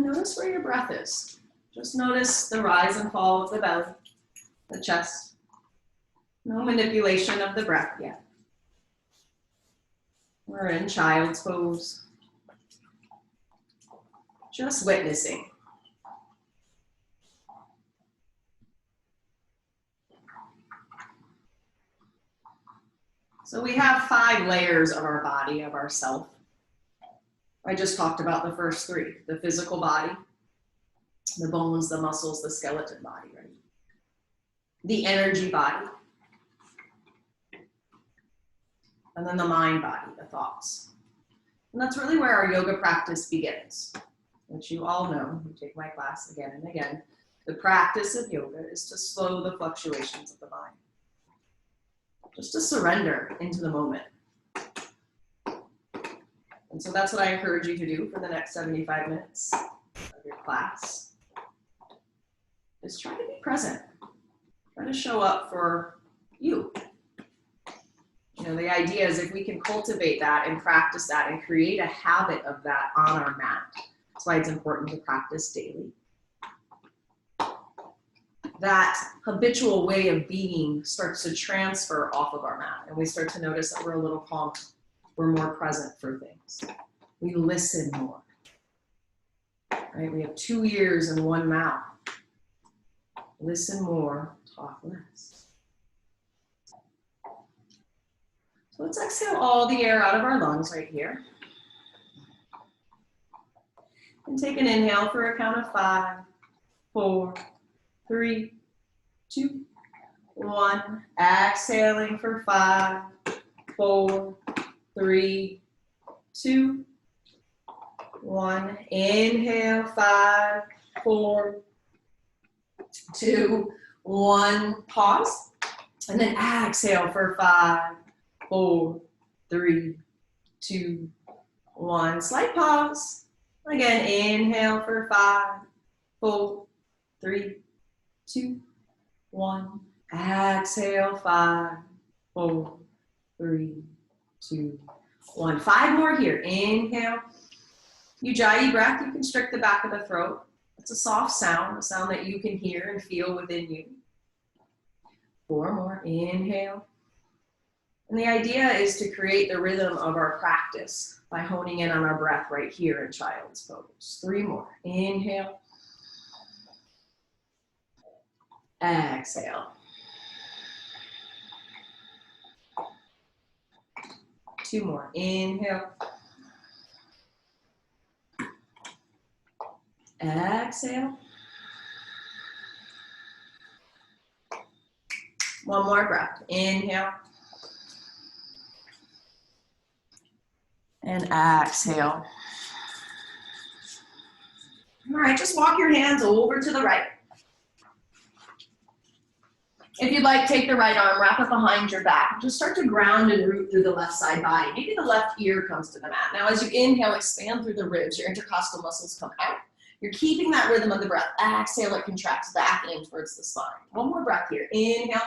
notice where your breath is. Just notice the rise and fall of the belly, the chest. No manipulation of the breath yet. We're in child's pose. Just witnessing. So we have 5 layers of our body, of ourself. I just talked about the first 3, the physical body, the bones, the muscles, the skeleton body, right? The energy body, and then the mind body, the thoughts. And that's really where our yoga practice begins, which you all know, you take my class again and again. The practice of yoga is to slow the fluctuations of the mind, just to surrender into the moment. And so that's what I encourage you to do for the next 75 minutes of your class, is try to be present. Try to show up for you. You know, the idea is if we can cultivate that and practice that and create a habit of that on our mat. That's why it's important to practice daily. That habitual way of being starts to transfer off of our mat, and we start to notice that we're a little calmer. We're more present for things. We listen more. Right? We have 2 ears and 1 mouth. Listen more, talk less. So let's exhale all the air out of our lungs right here. And take an inhale for a count of 5, 4, 3, 2, 1. Exhaling for 5, 4, 3, 2, 1. Inhale, 5, 4, 2, 1. Pause. And then exhale for 5, 4, 3, 2, 1. Slight pause. Again, inhale for 5, 4, 3, 2, 1. Exhale, 5, 4, 3, 2, 1. 5 more here. Inhale. Ujjayi breath. You constrict the back of the throat. It's a soft sound, a sound that you can hear and feel within you. 4 more. Inhale. And the idea is to create the rhythm of our practice by honing in on our breath right here in child's pose. 3 more. Inhale. Exhale. 2 more. Inhale. Exhale. 1 more breath. Inhale. And exhale. All right, just walk your hands over to the right. If you'd like, take the right arm, wrap it behind your back. Just start to ground and root through the left side body. Maybe the left ear comes to the mat. Now, as you inhale, expand through the ribs. Your intercostal muscles come out. You're keeping that rhythm of the breath. Exhale, it contracts back in towards the spine. 1 more breath here. Inhale.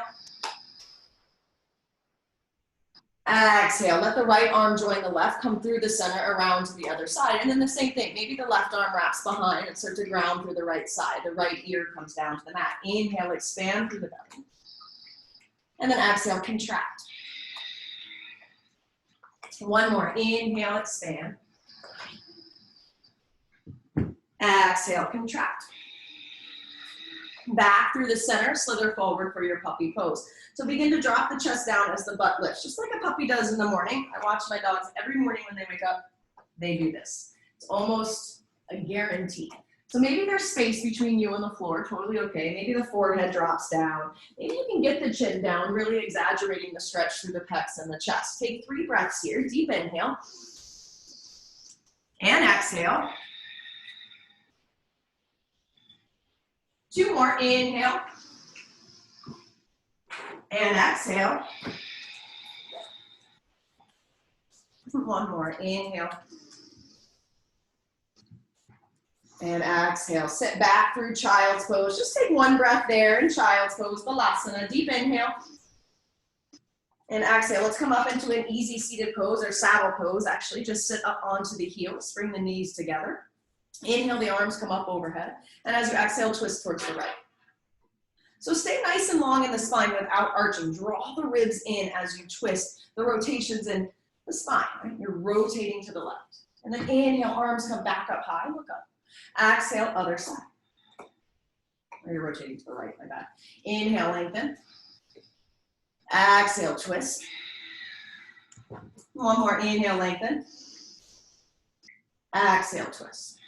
Exhale. Let the right arm join the left. Come through the center, around to the other side. And then the same thing. Maybe the left arm wraps behind and starts to ground through the right side. The right ear comes down to the mat. Inhale, expand through the belly. And then exhale, contract. 1 more. Inhale, expand. Exhale, contract. Back through the center, slither forward for your puppy pose. So begin to drop the chest down as the butt lifts, just like a puppy does in the morning. I watch my dogs every morning when they wake up, they do this. It's almost a guarantee. So maybe there's space between you and the floor, totally okay. Maybe the forehead drops down. Maybe you can get the chin down, really exaggerating the stretch through the pecs and the chest. Take 3 breaths here, deep inhale. And exhale. 2 more, inhale. And exhale. 1 more, inhale. And exhale, sit back through child's pose. Just take 1 breath there in child's pose, Balasana. Deep inhale. And exhale, let's come up into an easy seated pose or saddle pose. Actually, just sit up onto the heels, bring the knees together. Inhale, the arms come up overhead. And as you exhale, twist towards the right. So stay nice and long in the spine without arching. Draw the ribs in as you twist. The rotations in the spine, right? You're rotating to the left. And then inhale, arms come back up high, look up. Exhale, other side. Or you're rotating to the right, my bad. Inhale, lengthen. Exhale, twist. One more, inhale, lengthen. Exhale, twist.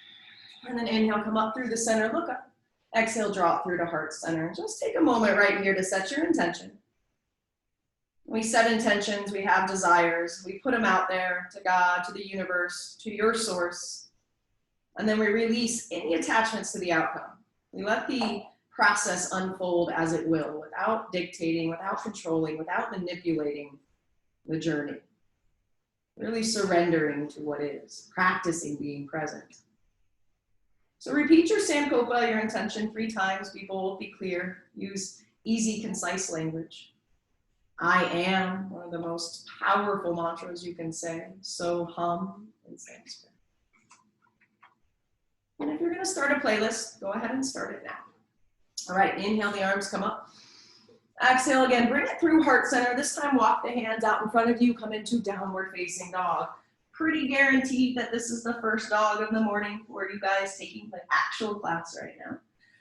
And then inhale, come up through the center, look up. Exhale, drop through to heart center. Just take a moment right here to set your intention. We set intentions, we have desires, we put them out there to God, to the universe, to your source, and then we release any attachments to the outcome. We let the process unfold as it will, without dictating, without controlling, without manipulating the journey. Really surrendering to what is, practicing being present. So repeat your Sankopa, your intention 3 times. Be bold, be clear, use easy, concise language. I am, one of the most powerful mantras you can say. So hum in Sanskrit. And if you're going to start a playlist, go ahead and start it now. All right, inhale, the arms come up. Exhale again, bring it through heart center. This time walk the hands out in front of you, come into downward facing dog. Pretty guaranteed that this is the first dog of the morning for you guys taking the actual class right now.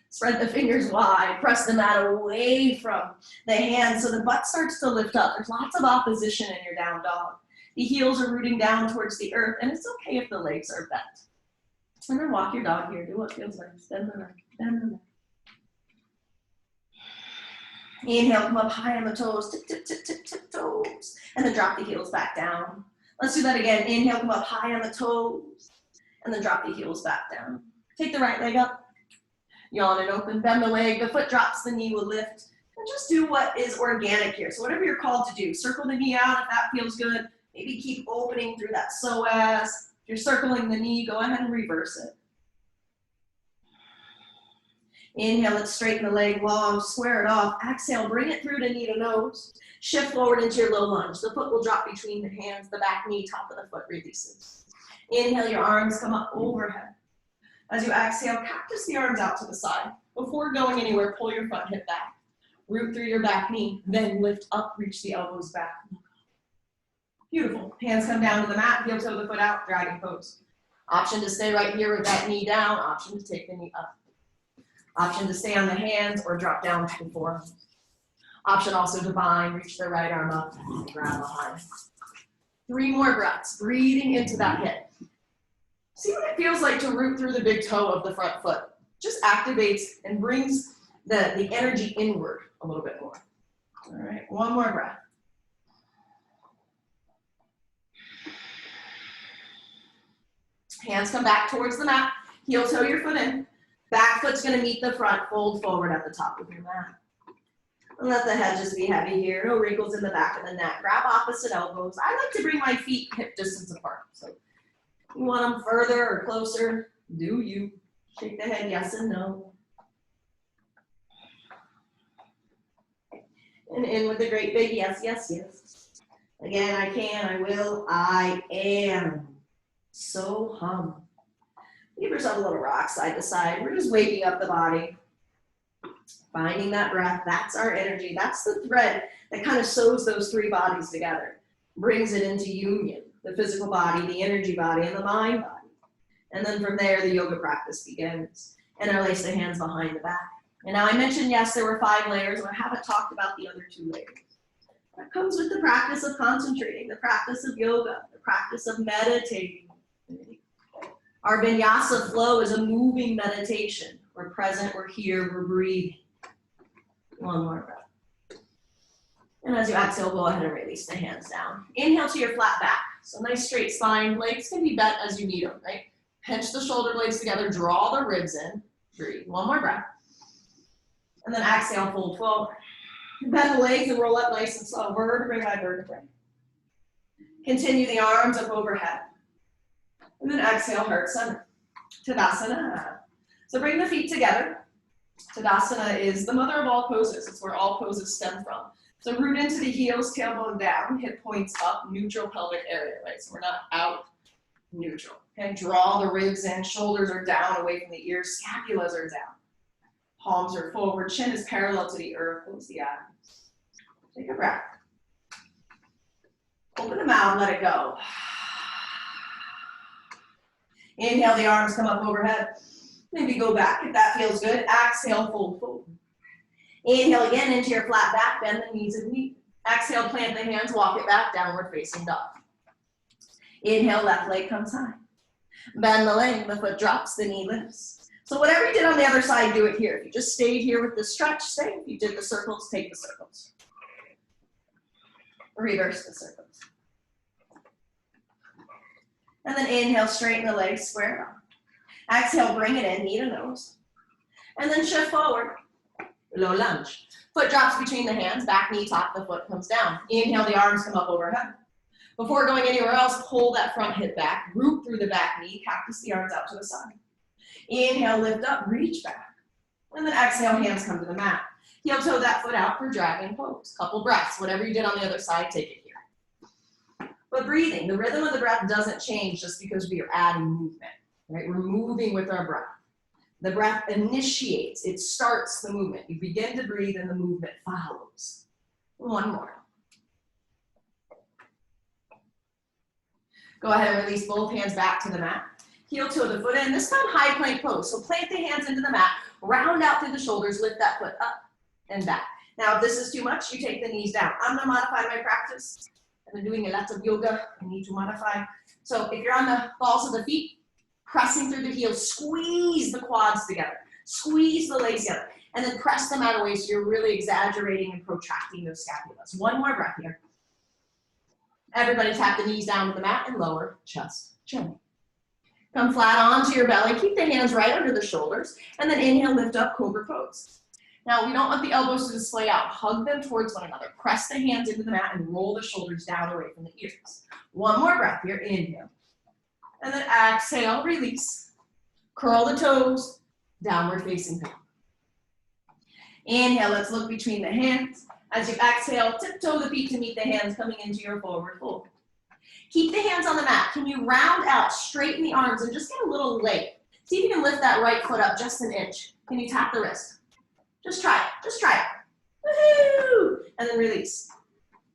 Spread the fingers wide, press the mat away from the hands so the butt starts to lift up. There's lots of opposition in your down dog. The heels are rooting down towards the earth, and it's okay if the legs are bent. And then walk your dog here. Do what feels nice. Bend the neck, bend the neck. Inhale, come up high on the toes, tip, tip, tip, tip, tip, toes, and then drop the heels back down. Let's do that again. Inhale, come up high on the toes, and then drop the heels back down. Take the right leg up, yawn and open, bend the leg, the foot drops, the knee will lift, and just do what is organic here. So whatever you're called to do, circle the knee out if that feels good. Maybe keep opening through that psoas. If you're circling the knee, go ahead and reverse it. Inhale, let's straighten the leg long, square it off. Exhale, bring it through to knee to nose. Shift forward into your low lunge. The foot will drop between the hands, the back knee, top of the foot releases. Inhale, your arms come up overhead. As you exhale, cactus the arms out to the side. Before going anywhere, pull your front hip back. Root through your back knee, then lift up, reach the elbows back. Beautiful. Hands come down to the mat, heel toe the foot out, dragon pose. Option to stay right here with that knee down, option to take the knee up. Option to stay on the hands or drop down to the forearms. Option also to bind, reach the right arm up, and grab behind. 3 more breaths, breathing into that hip. See what it feels like to root through the big toe of the front foot. Just activates and brings the energy inward a little bit more. All right, 1 more breath. Hands come back towards the mat, heel toe your foot in. Back foot's gonna meet the front, fold forward at the top of your mat. And let the head just be heavy here. No wrinkles in the back of the neck. Grab opposite elbows. I like to bring my feet hip distance apart. So you want them further or closer, do you. Shake the head yes and no. And in with the great big yes, yes, yes. Again, I can, I will, I am. So hum. Give yourself a little rock side to side. We're just waking up the body. Finding that breath, that's our energy. That's the thread that kind of sews those 3 bodies together. Brings it into union. The physical body, the energy body, and the mind body. And then from there, the yoga practice begins. And interlace the hands behind the back. And now I mentioned, yes, there were 5 layers, and I haven't talked about the other 2 layers. That comes with the practice of concentrating, the practice of yoga, the practice of meditating. Our Vinyasa flow is a moving meditation. We're present, we're here, we're breathing. 1 more breath. And as you exhale, go ahead and release the hands down. Inhale to your flat back. So nice straight spine. Legs can be bent as you need them, right? Pinch the shoulder blades together, draw the ribs in. Breathe. 1 more breath. And then exhale, fold forward. Bend the legs and roll up nice and slow, vertebrae by vertebrae. Continue the arms up overhead. And then exhale, heart center. Tadasana. So bring the feet together. Tadasana is the mother of all poses. It's where all poses stem from. So root into the heels, tailbone down, hip points up, neutral pelvic area, right? So we're not out neutral. Okay, draw the ribs in, shoulders are down away from the ears, scapulas are down. Palms are forward, chin is parallel to the earth, close the eyes. Take a breath. Open the mouth, let it go. Inhale, the arms come up overhead. Maybe go back if that feels good. Exhale, fold forward. Inhale again into your flat back, bend the knees and knee. Exhale, plant the hands, walk it back, downward facing dog. Inhale, left leg comes high. Bend the leg, the foot drops, the knee lifts. So whatever you did on the other side, do it here. If you just stayed here with the stretch, stay. If you did the circles, take the circles. Reverse the circles. And then inhale, straighten the legs, square up. Exhale, bring it in, knee to nose. And then shift forward, low lunge. Foot drops between the hands, back knee, top the foot comes down. Inhale, the arms come up overhead. Before going anywhere else, pull that front hip back, root through the back knee, cactus the arms out to the side. Inhale, lift up, reach back. And then exhale, hands come to the mat. Heel toe that foot out for dragon pose. Couple breaths, whatever you did on the other side, take it here. But breathing, the rhythm of the breath doesn't change just because we are adding movement, right? We're moving with our breath. The breath initiates, it starts the movement. You begin to breathe and the movement follows. One more. Go ahead and release both hands back to the mat. Heel toe the foot in, this time high plank pose. So plant the hands into the mat, round out through the shoulders, lift that foot up and back. Now if this is too much, you take the knees down. I'm gonna modify my practice. I've been doing a lot of yoga, I need to modify. So if you're on the balls of the feet, pressing through the heels, squeeze the quads together, squeeze the legs together, and then press them out away so you're really exaggerating and protracting those scapulas. One more breath here. Everybody tap the knees down to the mat and lower, chest, chin. Come flat onto your belly, keep the hands right under the shoulders, and then inhale, lift up, cobra pose. Now, we don't want the elbows to display out. Hug them towards one another. Press the hands into the mat and roll the shoulders down away from the ears. One more breath here, inhale. And then exhale, release. Curl the toes, downward facing dog. Inhale, let's look between the hands. As you exhale, tiptoe the feet to meet the hands coming into your forward fold. Keep the hands on the mat. Can you round out, straighten the arms, and just get a little late? See if you can lift that right foot up just an inch. Can you tap the wrist? Just try it, just try it. Woohoo! And then release.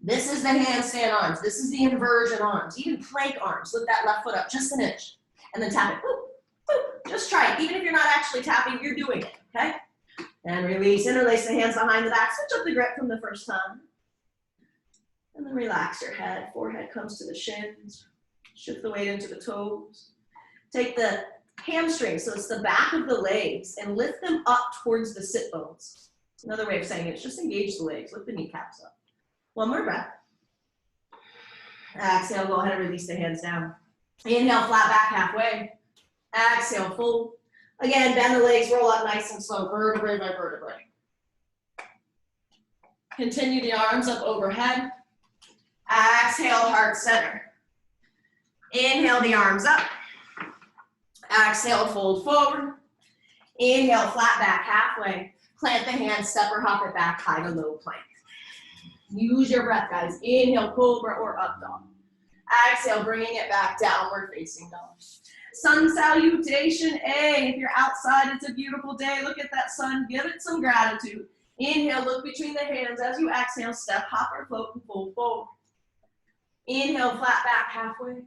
This is the handstand arms. This is the inversion arms. Even plank arms. Lift that left foot up just an inch. And then tap it. Boop, boop. Just try it. Even if you're not actually tapping, you're doing it, okay? And release. Interlace the hands behind the back. Switch up the grip from the first time. And then relax your head. Forehead comes to the shins. Shift the weight into the toes. Take the hamstrings, so it's the back of the legs, and lift them up towards the sit bones. Another way of saying it is just engage the legs. Lift the kneecaps up. One more breath. Exhale, go ahead and release the hands down. Inhale, flat back halfway. Exhale, fold. Again, bend the legs, roll up nice and slow, vertebrae by vertebrae. Continue the arms up overhead. Exhale, heart center. Inhale, the arms up. Exhale, fold forward. Inhale, flat back halfway. Plant the hands, step or hop it back, high to low plank. Use your breath, guys. Inhale, cobra or up dog. Exhale, bringing it back, downward facing dog. Sun salutation A. If you're outside, it's a beautiful day. Look at that sun. Give it some gratitude. Inhale, look between the hands. As you exhale, step, hop, or float, and fold forward. Inhale, flat back halfway.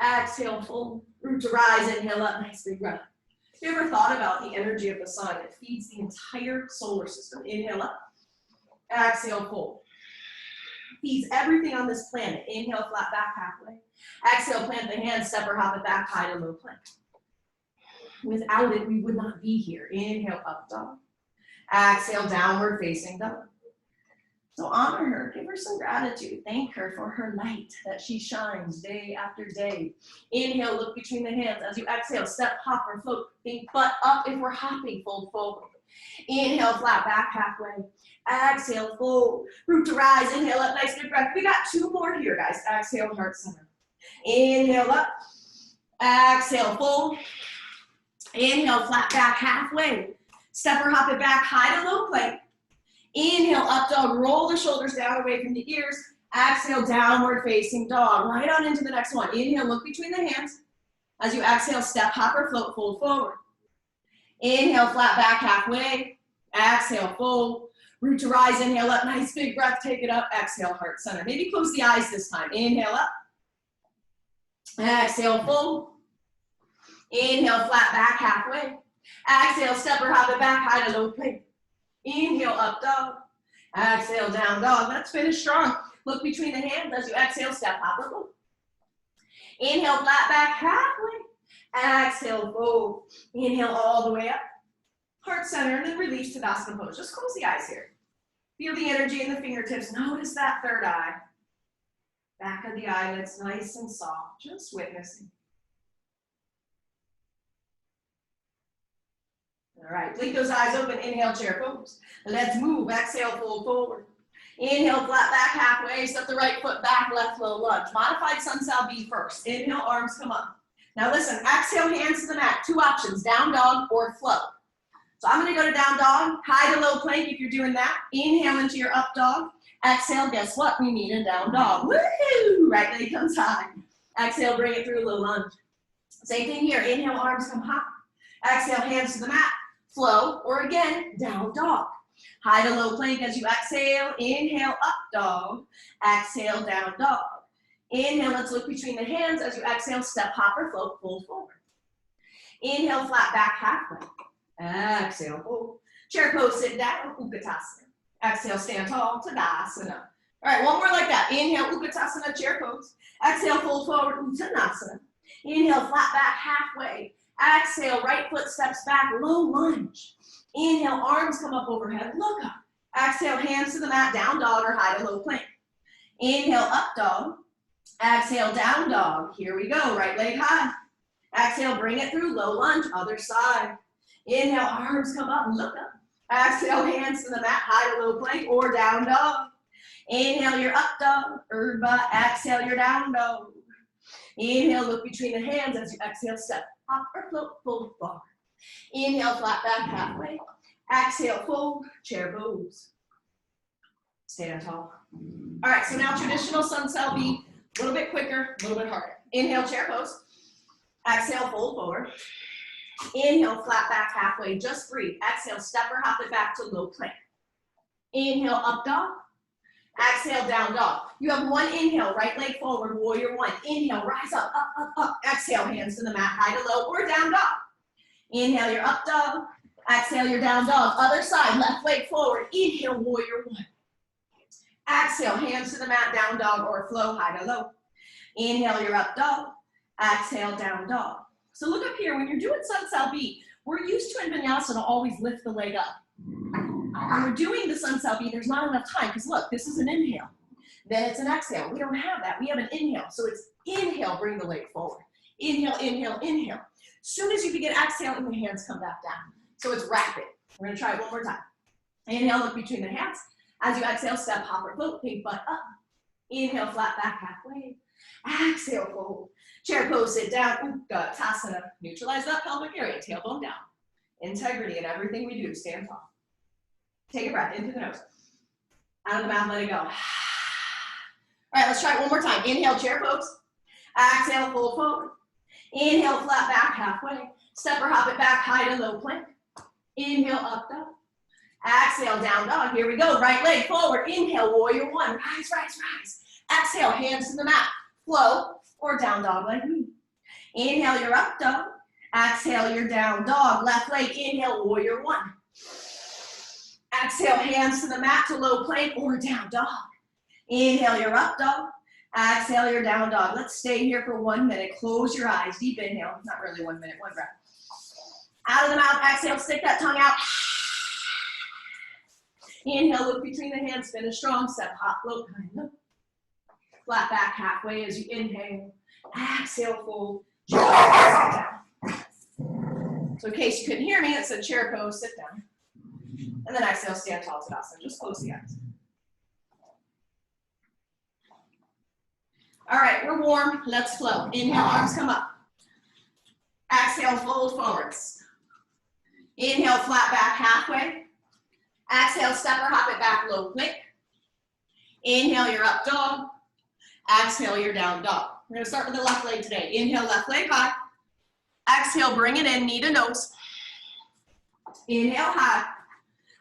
Exhale, fold. Root to rise. Inhale up, nice big breath. Have you ever thought about the energy of the sun? It feeds the entire solar system. Inhale up. Exhale, fold. Feeds everything on this planet. Inhale, flat back halfway. Exhale, plant the hands, step or hop it back, high to low plank. Without it, we would not be here. Inhale, up dog. Exhale, downward facing dog. So honor her, give her some gratitude. Thank her for her light that she shines day after day. Inhale, look between the hands. As you exhale, step, hop, or float. Think butt up if we're hopping, fold forward. Inhale, flat back halfway. Exhale, fold. Root to rise, inhale up, nice big breath. We got two more here, guys. Exhale, heart center. Inhale up. Exhale, fold. Inhale, flat back halfway. Step or hop it back, high to low plank. Inhale, up dog, roll the shoulders down away from the ears. Exhale, downward facing dog. Right on into the next one. Inhale, look between the hands. As you exhale, step, hop, or float, fold forward. Inhale, flat back halfway. Exhale, fold. Root to rise, inhale up, nice big breath, take it up. Exhale, heart center. Maybe close the eyes this time. Inhale up. Exhale, fold. Inhale, flat back halfway. Exhale, step or hop it back, high to low plank. Inhale, up dog. Exhale, down dog. Let's finish strong. Look between the hands as you exhale, step, hop, or fold. Inhale, flat back halfway. Exhale, fold. Inhale all the way up. Heart center, and then release Tadasana pose. Just close the eyes here. Feel the energy in the fingertips. Notice that third eye. Back of the eyelids, nice and soft. Just witnessing. All right, blink those eyes open. Inhale, chair pose. Let's move. Exhale, fold forward. Inhale, flat back halfway. Step the right foot back, left low lunge. Modified sun sal B first. Inhale, arms come up. Now listen, exhale, hands to the mat. Two options, down dog or flow. So I'm going to go to down dog, high to low plank if you're doing that. Inhale into your up dog. Exhale, guess what? We need a down dog. Woohoo! Right leg comes high. Exhale, bring it through, low lunge. Same thing here. Inhale, arms come high. Exhale, hands to the mat. Flow, or again, down dog. High to low plank as you exhale. Inhale, up dog. Exhale, down dog. Inhale, let's look between the hands as you exhale, step, hop, or float, fold forward. Inhale, flat back halfway. Exhale, fold. Chair pose, sit down, Utkatasana. Exhale, stand tall, Tadasana. All right, one more like that. Inhale, Utkatasana, chair pose. Exhale, fold forward, Uttanasana. Inhale, flat back halfway. Exhale, right foot steps back, low lunge. Inhale, arms come up overhead, look up. Exhale, hands to the mat, down dog or high to low plank. Inhale, up dog. Exhale, down dog. Here we go, right leg high. Exhale, bring it through, low lunge, other side. Inhale, arms come up, look up. Exhale, hands to the mat, high to low plank or down dog. Inhale, your up dog, exhale, your down dog. Inhale, look between the hands as you exhale, step, hop or float, fold forward. Inhale, flat back halfway. Exhale, fold, chair pose. Stand tall. All right, so now traditional sun sal B, a little bit quicker, a little bit harder. Inhale, chair pose. Exhale, fold forward. Inhale, flat back halfway, just breathe. Exhale, step or hop it back to low plank. Inhale, up dog. Exhale, down dog. You have one inhale, right leg forward, warrior one. Inhale, rise up, up, up, up. Exhale, hands to the mat, high to low, or down dog. Inhale, your up dog. Exhale, your down dog. Other side, left leg forward. Inhale, warrior one. Exhale, hands to the mat, down dog or flow, high to low. Inhale, your up dog. Exhale, down dog. So look up here, when you're doing sun sal B, we're used to in Vinyasa to always lift the leg up. When we're doing the sun sal B, there's not enough time, because look, this is an inhale. Then it's an exhale. We don't have that. We have an inhale. So it's inhale, bring the leg forward. Inhale, inhale, inhale. As soon as you begin exhaling, the hands come back down. So it's rapid. We're going to try it one more time. Inhale, look between the hands. As you exhale, step, hop, or float, big butt up. Inhale, flat back halfway. Exhale, fold. Chair pose, sit down. Utkatasana. Neutralize that pelvic area, tailbone down. Integrity in everything we do. Stand tall. Take a breath into the nose. Out of the mouth, let it go. All right, let's try it one more time. Inhale, chair pose. Exhale, fold forward. Inhale, flat back halfway. Step or hop it back, high to low plank. Inhale, up dog. Exhale, down dog. Here we go. Right leg forward. Inhale, warrior one. Rise, rise, rise. Exhale, hands to the mat. Flow or down dog like me. Inhale, your up dog. Exhale, your down dog. Left leg, inhale, warrior one. Exhale, hands to the mat to low plank or down dog. Inhale, your up dog. Exhale, your down dog. Let's stay here for 1 minute. Close your eyes. Deep inhale. Not really 1 minute. One breath. Out of the mouth, exhale. Stick that tongue out. Inhale, look between the hands. Finish strong. Step, hop, float, kind. Flat back halfway as you inhale. Exhale, fold. Chair pose, sit down. So in case you couldn't hear me, it said chair pose, sit down. And then exhale, stand tall, Tadasana. Just close the eyes. All right, we're warm. Let's flow. Inhale, arms come up. Exhale, fold forwards. Inhale, flat back halfway. Exhale, step or hop it back, low plank. Inhale, your up dog. Exhale, your down dog. We're going to start with the left leg today. Inhale, left leg high. Exhale, bring it in, knee to nose. Inhale, high.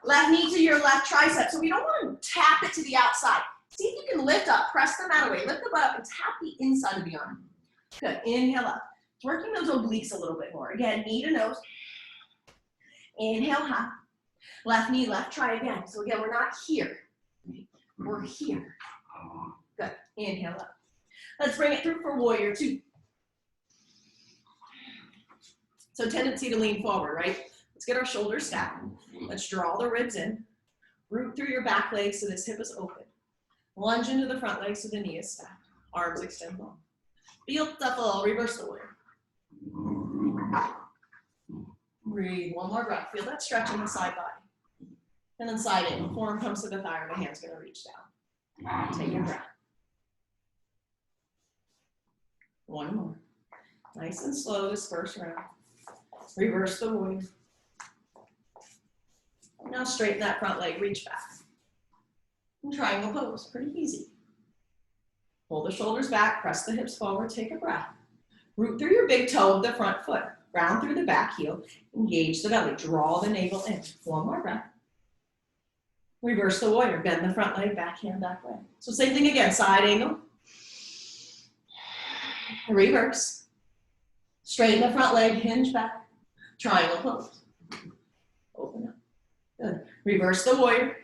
Left knee to your left tricep. So we don't want to tap it to the outside. See if you can lift up, press the mat away, lift the butt up and tap the inside of the arm. Good, inhale up. Working those obliques a little bit more. Again, knee to nose. Inhale, high. Left knee, left try again. So again, we're not here. We're here. Good, inhale up. Let's bring it through for warrior two. So tendency to lean forward, right? Let's get our shoulders stacked. Let's draw the ribs in. Root through your back leg so this hip is open. Lunge into the front leg so the knee is stacked. Arms extend long. Beautiful. Reverse the warrior. Breathe. One more breath. Feel that stretch in the side body. And then side angle. Forearm comes to the thigh and the hand's going to reach down. Take your breath. One more. Nice and slow this first round. Reverse the warrior. Now straighten that front leg, reach back. And triangle pose, pretty easy. Pull the shoulders back, press the hips forward, take a breath. Root through your big toe of the front foot. Round through the back heel, engage the belly, draw the navel in. One more breath. Reverse the warrior, bend the front leg, back hand, back leg. So same thing again, side angle. Reverse. Straighten the front leg, hinge back. Triangle pose. Open up. Good. Reverse the warrior.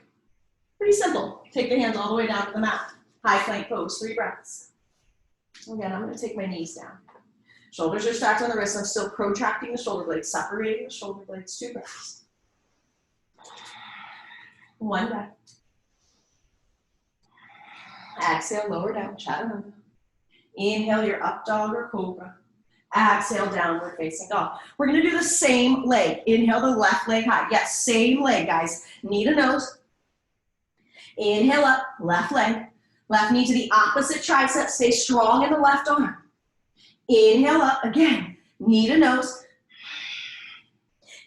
Pretty simple. Take the hands all the way down to the mat. High plank pose, 3 breaths. Again, I'm going to take my knees down. Shoulders are stacked on the wrists. I'm still protracting the shoulder blades, separating the shoulder blades, 2 breaths. 1 breath. Exhale, lower down, chaturanga. Inhale your up dog or cobra. Exhale, downward facing dog. We're going to do the same leg. Inhale the left leg high. Yes, same leg, guys. Knee to nose. Inhale up, left leg. Left knee to the opposite tricep. Stay strong in the left arm. Inhale up, again. Knee to nose.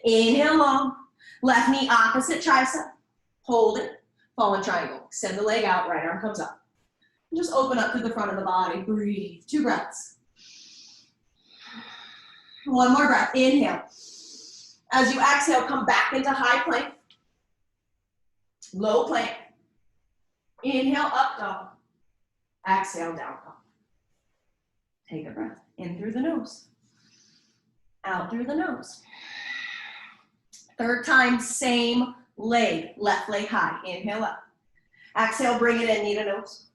Inhale long. Left knee opposite tricep. Hold it. Fallen triangle. Extend the leg out, right arm comes up. And just open up through the front of the body. Breathe. 2 breaths. 1 more breath. Inhale. As you exhale, come back into high plank. Low plank. Inhale, up dog. Exhale, down dog. Take a breath. In through the nose. Out through the nose. 3rd time, same leg. Left leg high. Inhale up. Exhale, bring it in, knee to nose.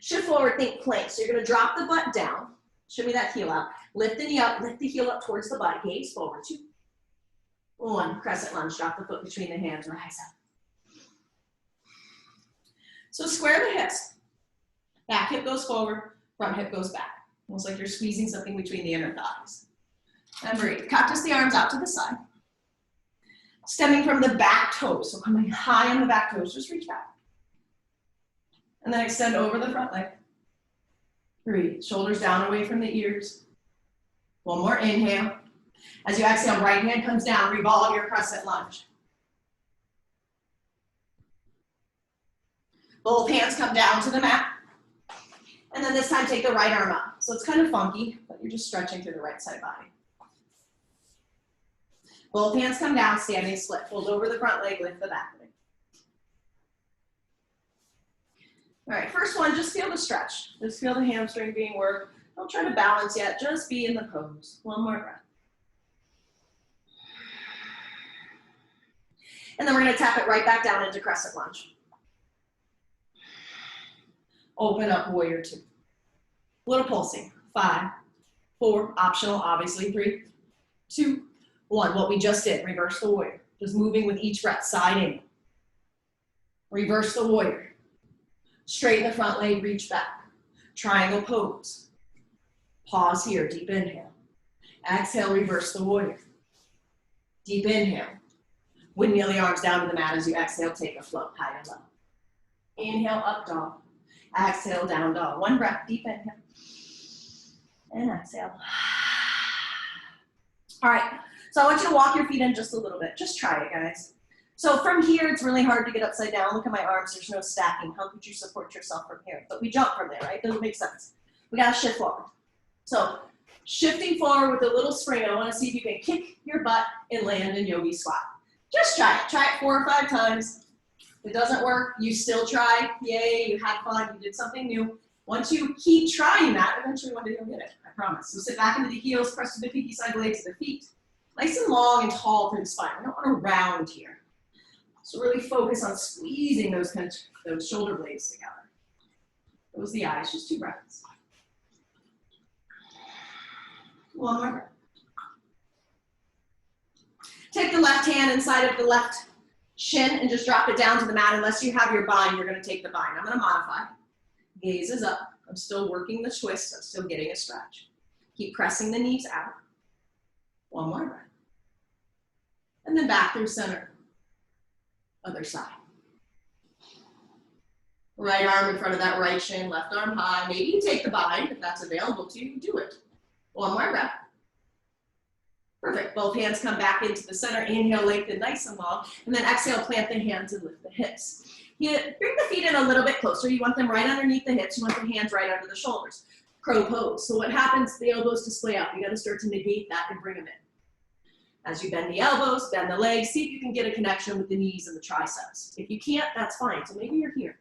Shift forward, think plank. So you're going to drop the butt down. Show me that heel out. Lift the knee up, lift the heel up towards the butt. Gaze forward. 2. 1. Crescent lunge. Drop the foot between the hands. Rise up. So square the hips. Back hip goes forward. Front hip goes back. Almost like you're squeezing something between the inner thighs. And breathe. Cactus the arms out to the side. Stemming from the back toes. So coming high on the back toes. Just reach back. And then extend over the front leg. Breathe. Shoulders down away from the ears. 1 more inhale. As you exhale, right hand comes down. Revolve your crescent lunge. Both hands come down to the mat. And then this time take the right arm up. So it's kind of funky, but you're just stretching through the right side body. Both hands come down, standing split. Fold over the front leg, lift the back leg. All right, first one, just feel the stretch. Just feel the hamstring being worked. Don't try to balance yet, just be in the pose. 1 more breath. And then we're gonna tap it right back down into crescent lunge. Open up, warrior 2. Little pulsing. 5, 4, optional, obviously. 3, 2, 1. What we just did, reverse the warrior. Just moving with each breath, side angle. Reverse the warrior. Straighten the front leg, reach back. Triangle pose. Pause here, deep inhale. Exhale, reverse the warrior. Deep inhale. Windmill the arms down to the mat as you exhale, take a float, high and low. Inhale, up dog. Exhale, down dog. 1 breath, deep inhale. And exhale. All right, so I want you to walk your feet in just a little bit. Just try it, guys. So from here, it's really hard to get upside down. Look at my arms, there's no stacking. How could you support yourself from here? But we jump from there, right? Doesn't make sense. We gotta shift forward. So Shifting forward with a little spring, I want to see if you can kick your butt and land in yogi squat. Just try it. Try it 4 or 5 times. If it doesn't work, you still try. Yay, you had fun, you did something new. Once you keep trying that, eventually one day you'll get it, I promise. So sit back into the heels, press to the pinky side blades to the feet. Nice and long and tall through the spine. We don't want to round here. So really focus on squeezing those shoulder blades together. Close the eyes, just 2 breaths. One more breath. Take the left hand inside of the left shin and just drop it down to the mat. Unless you have your bind, you're going to take the bind. I'm going to modify. Gaze is up. I'm still working the twist. I'm still getting a stretch. Keep pressing the knees out. One more breath. And then back through center. Other side. Right arm in front of that right shin, left arm high. Maybe you take the bind if that's available to you. Do it. One more breath. Perfect. Both hands come back into the center. Inhale, lengthen nice and long. And then exhale, plant the hands and lift the hips. You bring the feet in a little bit closer. You want them right underneath the hips. You want the hands right under the shoulders. Crow pose. So what happens? The elbows display up. You got to start to negate that and bring them in. As you bend the elbows, bend the legs, see if you can get a connection with the knees and the triceps. If you can't, that's fine. So maybe you're here.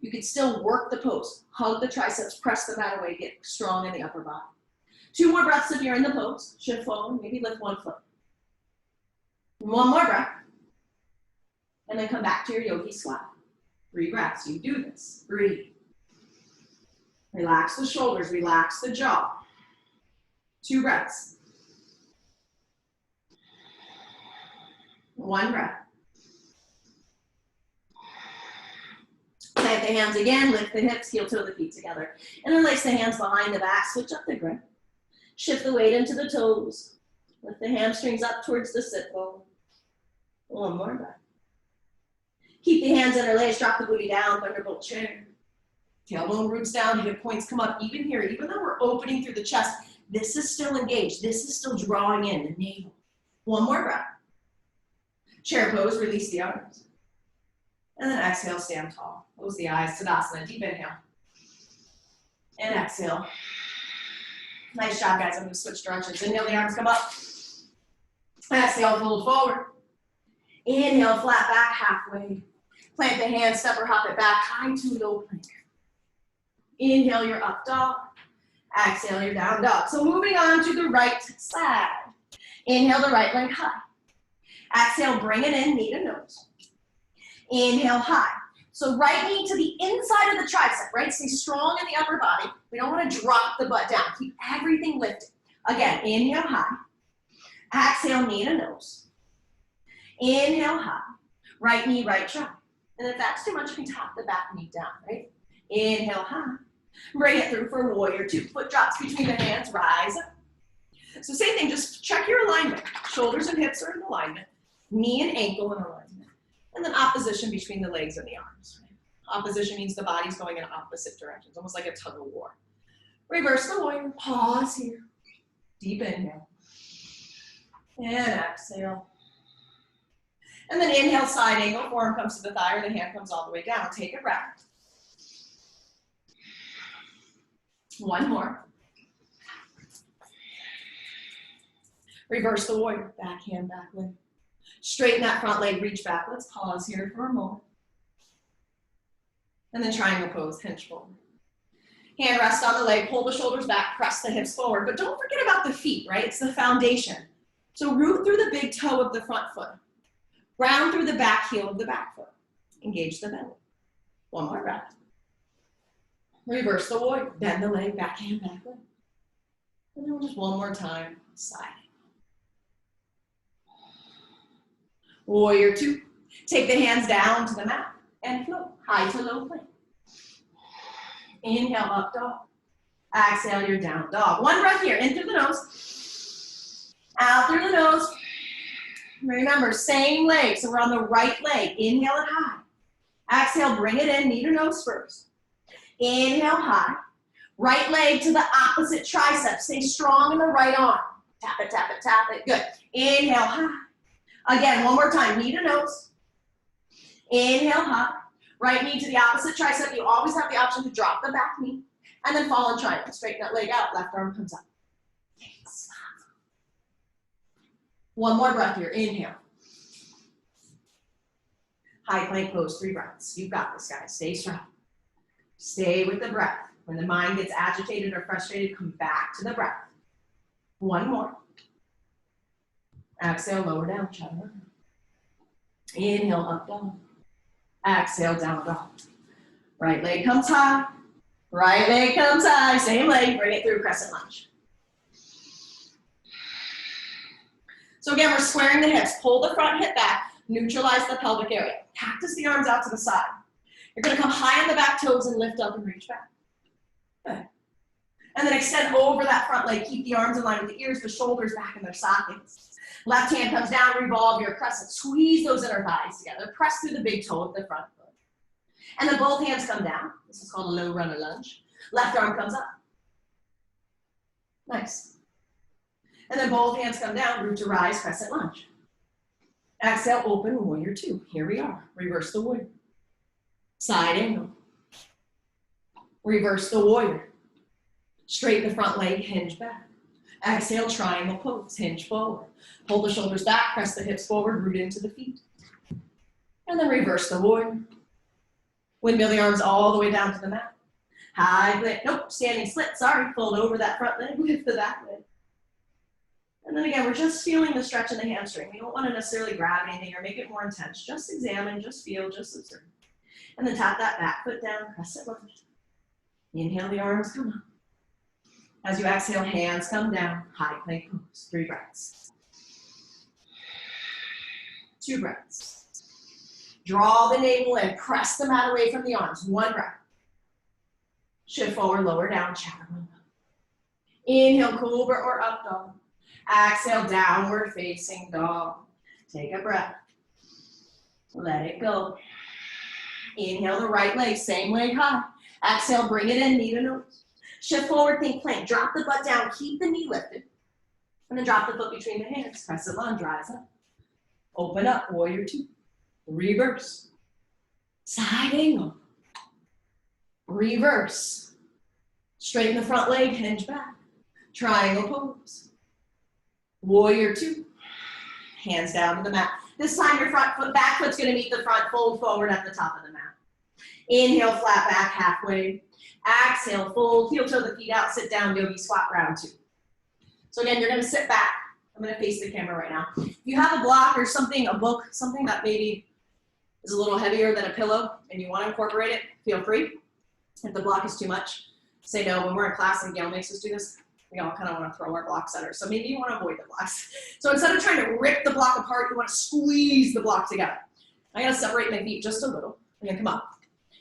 You can still work the pose. Hug the triceps, press the mat away, get strong in the upper body. 2 more breaths if you're in the pose. Shift forward, maybe lift one foot. 1 more breath. And then come back to your yogi squat. 3 breaths, you do this. Breathe. Relax the shoulders, relax the jaw. 2 breaths. 1 breath. Plant the hands again, lift the hips, heel toe the feet together. And then lace the hands behind the back, switch up the grip. Shift the weight into the toes. Lift the hamstrings up towards the sit bone. 1 more breath. Keep the hands interlaced, drop the booty down, thunderbolt chair. Tailbone roots down, hip points come up. Even here, even though we're opening through the chest, this is still engaged. This is still drawing in the navel. 1 more breath. Chair pose, release the arms. And then exhale, stand tall. Close the eyes, Tadasana, deep inhale. And exhale. Nice job, guys. I'm going to switch directions. Inhale, the arms come up. Exhale, fold forward. Inhale, flat back halfway. Plant the hands, step or hop it back, high to low plank. Inhale, your up dog. Exhale, your down dog. So moving on to the right side. Inhale, the right leg high. Exhale, bring it in, knee to nose. Inhale, high. So right knee to the inside of the tricep, right? Stay strong in the upper body. We don't want to drop the butt down. Keep everything lifted. Again, inhale, high. Exhale, knee to nose. Inhale, high. Right knee, right try. And if that's too much, you can tap the back knee down, right? Inhale, high. Bring it through for warrior 2. Foot drops between the hands, rise up. So same thing, just check your alignment. Shoulders and hips are in alignment. Knee and ankle in alignment. And then opposition between the legs and the arms. Opposition means the body's going in opposite directions, almost like a tug of war. Reverse the warrior, pause here. Deep inhale. And exhale. And then inhale, side angle, forearm comes to the thigh or the hand comes all the way down. Take a breath. 1 more. Reverse the warrior, back hand, back leg. Straighten that front leg, reach back. Let's pause here for a moment. And then triangle pose, hinge forward. Hand rest on the leg, pull the shoulders back, press the hips forward. But don't forget about the feet, right? It's the foundation. So root through the big toe of the front foot. Ground through the back heel of the back foot. Engage the belly. 1 more breath. Reverse the warrior, bend the leg, back hand, back leg. And then just 1 more time, side. Warrior 2. Take the hands down to the mat and float, high to low plank. Inhale, up dog. Exhale, your down dog. 1 breath here, in through the nose, out through the nose. Remember, same leg, so we're on the right leg. Inhale it high. Exhale, bring it in, knee to nose first. Inhale, high. Right leg to the opposite tricep. Stay strong in the right arm. Tap it, tap it, tap it. Good. Inhale, high. Again, 1 more time, knee to nose. Inhale, high. Right knee to the opposite tricep. You always have the option to drop the back knee and then fall in triangle. Straighten that leg out, left arm comes up. One more breath here, inhale. High plank pose, 3 breaths. You've got this, guys. Stay strong. Stay with the breath. When the mind gets agitated or frustrated, come back to the breath. One more. Exhale, lower down, chaturanga. Inhale, up dog. Exhale, down dog. Right leg comes high. Right leg comes high. Same leg, bring it through, crescent lunge. So again, we're squaring the hips. Pull the front hip back. Neutralize the pelvic area. Cactus the arms out to the side. You're going to come high on the back toes and lift up and reach back. Good. And then extend over that front leg. Keep the arms in line with the ears, the shoulders back in their sockets. Left hand comes down, revolve your crescent. Squeeze those inner thighs together. Press through the big toe of the front foot. And then both hands come down. This is called a low runner lunge. Left arm comes up. Nice. And then both hands come down, root to rise, crescent lunge. Exhale, open, warrior 2. Here we are. Reverse the warrior. Side angle. Reverse the warrior. Straighten the front leg, hinge back. Exhale, triangle pose, hinge forward. Pull the shoulders back, press the hips forward, root into the feet. And then reverse the warrior. Windmill the arms all the way down to the mat. High plank, nope, standing split, sorry. Fold over that front leg, lift the back leg. And then again, we're just feeling the stretch in the hamstring. We don't want to necessarily grab anything or make it more intense. Just examine, just feel, just observe. And then tap that back foot down, crescent lunge. Inhale, the arms come up. As you exhale, hands come down, high plank pose, 3 breaths. 2 breaths. Draw the navel in, press the mat away from the arms, 1 breath. Shift forward, lower down, chaturanga. Inhale, cobra or up dog. Exhale, downward facing dog. Take a breath. Let it go. Inhale the right leg, same leg high. Exhale, bring it in, knee to nose. Shift forward, think plank. Drop the butt down, keep the knee lifted. And then drop the foot between the hands. Crescent lunge, rise up. Open up, warrior 2. Reverse. Side angle. Reverse. Straighten the front leg, hinge back. Triangle pose. Warrior 2. Hands down to the mat. This time your back foot's gonna meet the front, fold forward at the top of the mat. Inhale, flat back, halfway. Exhale, fold, heel toe the feet out, sit down, yogi squat, round 2. So again, you're gonna sit back. I'm gonna face the camera right now. If you have a block or something, a book, something that maybe is a little heavier than a pillow and you wanna incorporate it, feel free. If the block is too much, say no. When we're in class and Gail makes us do this, we all kind of want to throw our blocks at her. So maybe you want to avoid the blocks. So instead of trying to rip the block apart, you want to squeeze the block together. I got to separate my feet just a little. I'm going to come up,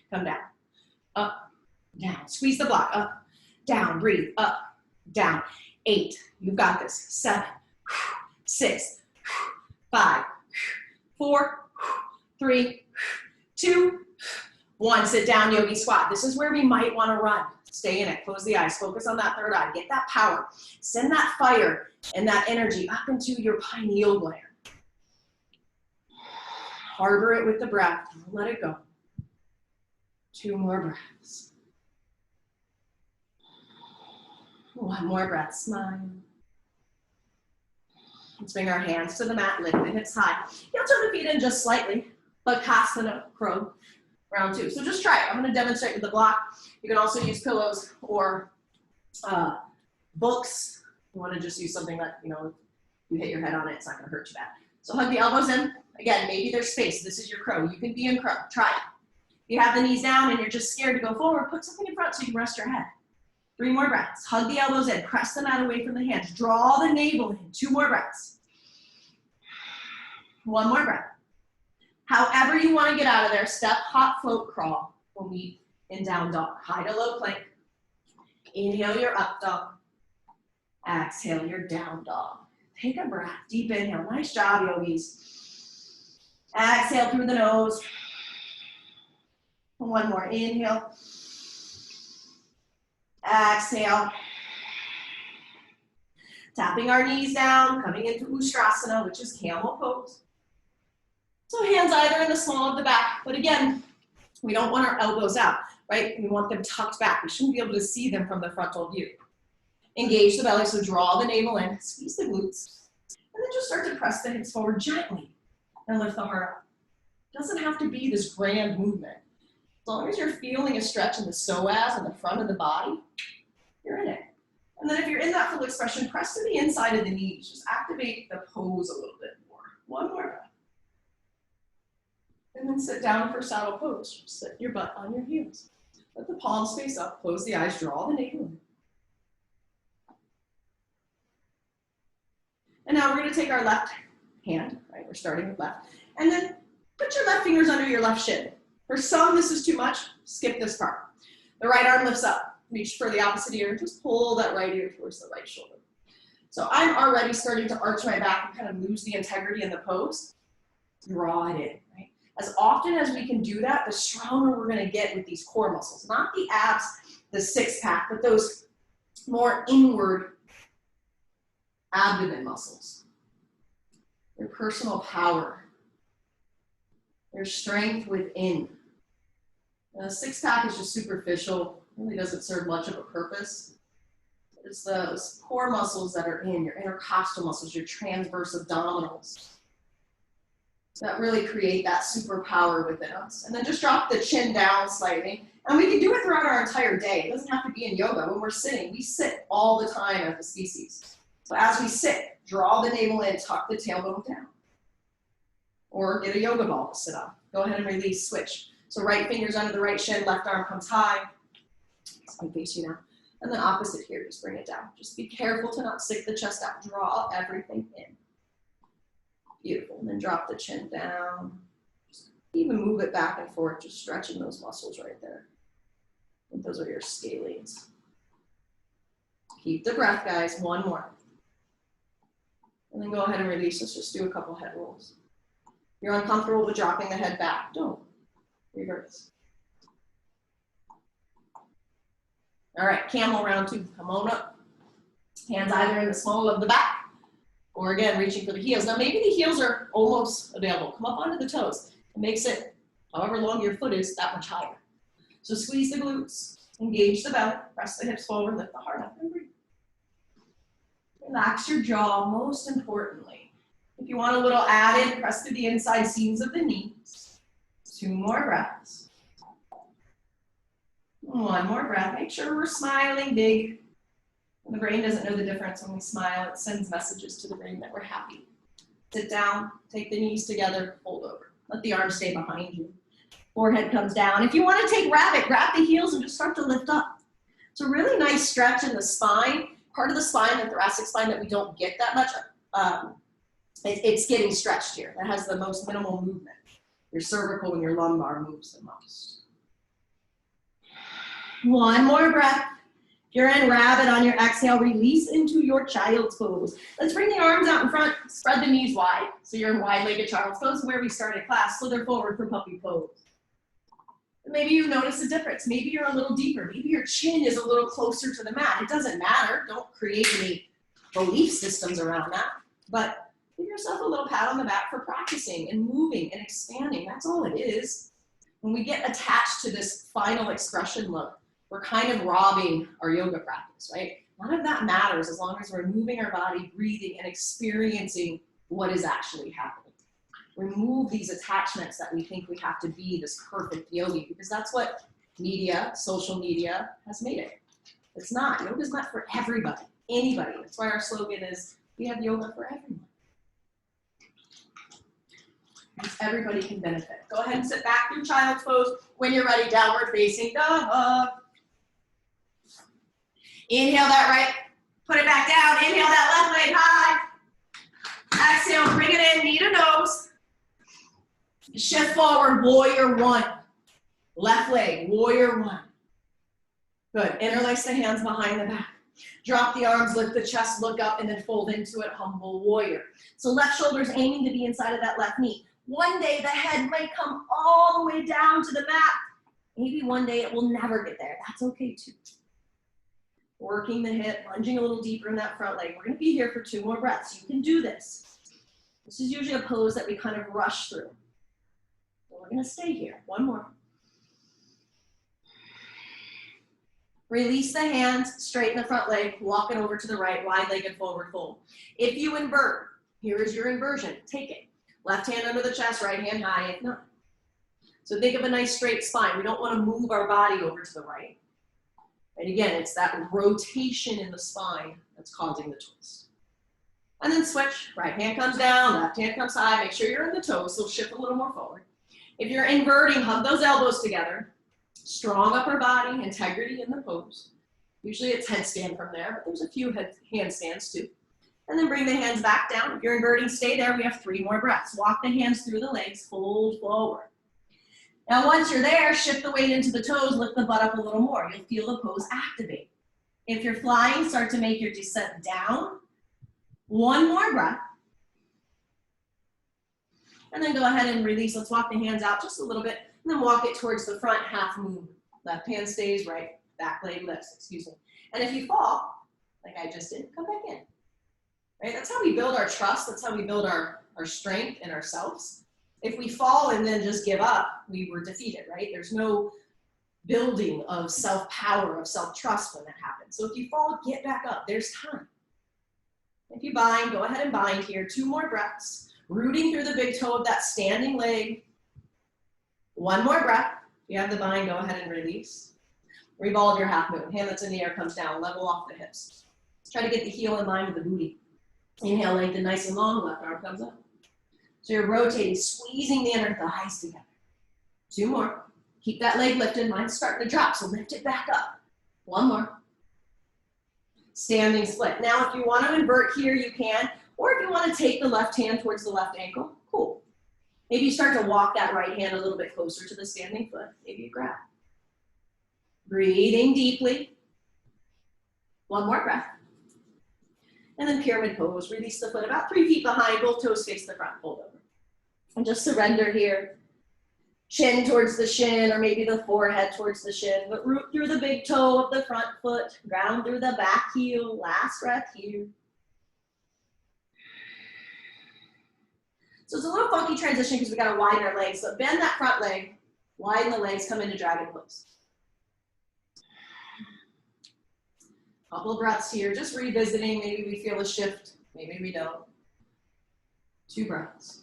come down, up, down. Squeeze the block, up, down, breathe, up, down. 8, you've got this. 7, 6, 5, 4, 3, 2, 1. Sit down, yogi squat. This is where we might want to run. Stay in it, close the eyes, focus on that third eye, get that power. Send that fire and that energy up into your pineal gland. Harbor it with the breath, don't let it go. 2 more breaths. 1 more breath, smile. Let's bring our hands to the mat, lift the hips high. You'll turn the feet in just slightly, but Bakasana crow. Round 2. So just try it. I'm going to demonstrate with the block. You can also use pillows or books. You want to just use something that, you hit your head on it, it's not going to hurt you bad. So hug the elbows in. Again, maybe there's space. This is your crow. You can be in crow. Try it. If you have the knees down and you're just scared to go forward, put something in front so you can rest your head. 3 more breaths. Hug the elbows in. Press the mat away from the hands. Draw the navel in. 2 more breaths. 1 more breath. However you want to get out of there, step, hop, float, crawl. We'll meet in down dog. High to low plank. Inhale your up dog. Exhale your down dog. Take a breath. Deep inhale. Nice job, yogis. Exhale through the nose. 1 more. Inhale. Exhale. Tapping our knees down, coming into Ustrasana, which is camel pose. So hands either in the small of the back, but again, we don't want our elbows out, right? We want them tucked back. We shouldn't be able to see them from the frontal view. Engage the belly, so draw the navel in, squeeze the glutes. And then just start to press the hips forward gently and lift the heart up. It doesn't have to be this grand movement. As long as you're feeling a stretch in the psoas and the front of the body, you're in it. And then if you're in that full expression, press to the inside of the knees. Just activate the pose a little bit more. One more breath. And then sit down for saddle pose. Just sit your butt on your heels. Let the palms face up, close the eyes, draw the navel in. And now we're going to take our left hand, right? We're starting with left. And then put your left fingers under your left shin. For some, this is too much. Skip this part. The right arm lifts up. Reach for the opposite ear. Just pull that right ear towards the right shoulder. So I'm already starting to arch my back and kind of lose the integrity in the pose. Draw it in, right? As often as we can do that, the stronger we're going to get with these core muscles. Not the abs, the six-pack, but those more inward abdomen muscles. Your personal power. Your strength within. The six-pack is just superficial. Really doesn't serve much of a purpose. It's those core muscles that are in, your intercostal muscles, your transverse abdominals, that really create that superpower within us. And then just drop the chin down slightly. And we can do it throughout our entire day. It doesn't have to be in yoga. When we're sitting, we sit all the time as a species. So as we sit, draw the navel in, tuck the tailbone down. Or get a yoga ball to sit on. Go ahead and release, switch. So right finger's under the right shin, left arm comes high. I face you now. And then opposite here, just bring it down. Just be careful to not stick the chest out. Draw everything in. Beautiful. And then drop the chin down. Just even move it back and forth, just stretching those muscles right there. I think those are your scalenes. Keep the breath, guys. One more. And then go ahead and release. Let's just do a couple head rolls. If you're uncomfortable with dropping the head back, don't. Reverse. All right, camel round two. Come on up. Hands either in the small of the back or again, reaching for the heels. Now maybe the heels are almost available. Come up onto the toes. It makes it, however long your foot is, that much higher. So squeeze the glutes, engage the belly, press the hips forward, lift the heart up and breathe. Relax your jaw, most importantly. If you want a little added, press to the inside seams of the knees. 2 more breaths. One more breath. Make sure we're smiling big. When the brain doesn't know the difference when we smile, it sends messages to the brain that we're happy. Sit down, take the knees together, fold over. Let the arms stay behind you. Forehead comes down. If you want to take rabbit, grab the heels and just start to lift up. It's a really nice stretch in the spine. Part of the spine, the thoracic spine, that we don't get that much, it's getting stretched here. That has the most minimal movement. Your cervical and your lumbar moves the most. One more breath. If you're in rabbit on your exhale, release into your child's pose. Let's bring the arms out in front, spread the knees wide. So you're in wide-legged child's pose, where we started class. Slither forward for puppy pose. Maybe you notice a difference. Maybe you're a little deeper. Maybe your chin is a little closer to the mat. It doesn't matter. Don't create any belief systems around that. But give yourself a little pat on the back for practicing and moving and expanding. That's all it is. When we get attached to this final expression look, we're kind of robbing our yoga practice, right? None of that matters as long as we're moving our body, breathing, and experiencing what is actually happening. Remove these attachments that we think we have to be this perfect yogi, because that's what media, social media has made it. It's not. Yoga is meant for everybody, anybody. That's why our slogan is, we have yoga for everyone. Everybody can benefit. Go ahead and sit back in child's pose. When you're ready, downward facing dog. Inhale that right, put it back down. Inhale that left leg high. Exhale, bring it in, knee to nose. Shift forward, warrior one. Left leg, warrior one. Good, interlace the hands behind the back. Drop the arms, lift the chest, look up, and then fold into it, humble warrior. So left shoulder's aiming to be inside of that left knee. One day the head might come all the way down to the mat. Maybe one day it will never get there. That's okay too. Working the hip, lunging a little deeper in that front leg. We're gonna be here for 2 more breaths. You can do this. This is usually a pose that we kind of rush through. So we're gonna stay here. 1 more. Release the hands, straighten the front leg, walk it over to the right, wide-legged forward fold. If you invert, Here is your inversion. Take it. Left hand under the chest, right hand high if not. So think of a nice straight spine. We don't want to move our body over to the right. And again, it's that rotation in the spine that's causing the twist. And then switch. Right hand comes down, left hand comes high. Make sure you're in the toes, so shift a little more forward. If you're inverting, hug those elbows together. Strong upper body, integrity in the pose. Usually it's headstand from there, but there's a few handstands too. And then bring the hands back down. If you're inverting, stay there. We have 3 more breaths. Walk the hands through the legs, fold forward. Now once you're there, shift the weight into the toes, lift the butt up a little more. You'll feel the pose activate. If you're flying, start to make your descent down. 1 more breath. And then go ahead and release. Let's walk the hands out just a little bit, and then walk it towards the front, half moon. Left hand stays, right back leg lifts, excuse me. And if you fall, like I just did, come back in. Right? That's how we build our trust. That's how we build our strength in ourselves. If we fall and then just give up, we were defeated, right? There's no building of self-power, of self-trust when that happens. So if you fall, get back up. There's time. If you bind, go ahead and bind here. 2 more breaths. Rooting through the big toe of that standing leg. 1 more breath. If you have the bind, go ahead and release. Revolve your half moon. Hand that's in the air comes down. Level off the hips. Try to get the heel in line with the booty. Inhale, lengthen nice and long. Left arm comes up. So you're rotating, squeezing the inner thighs together. 2 more. Keep that leg lifted. Mine's starting to drop, so lift it back up. 1 more. Standing split. Now, if you want to invert here, you can. Or if you want to take the left hand towards the left ankle, cool. Maybe you start to walk that right hand a little bit closer to the standing foot. Maybe you grab. Breathing deeply. 1 more breath. And then pyramid pose. Release the foot about 3 feet behind. Both toes face the front. Fold over. And just surrender here. Chin towards the shin, or maybe the forehead towards the shin. But root through the big toe of the front foot. Ground through the back heel. Last breath here. So it's a little funky transition because we got to widen our legs. So bend that front leg. Widen the legs. Come into dragon pose. Couple of breaths here, just revisiting. Maybe we feel a shift, maybe we don't. 2 breaths.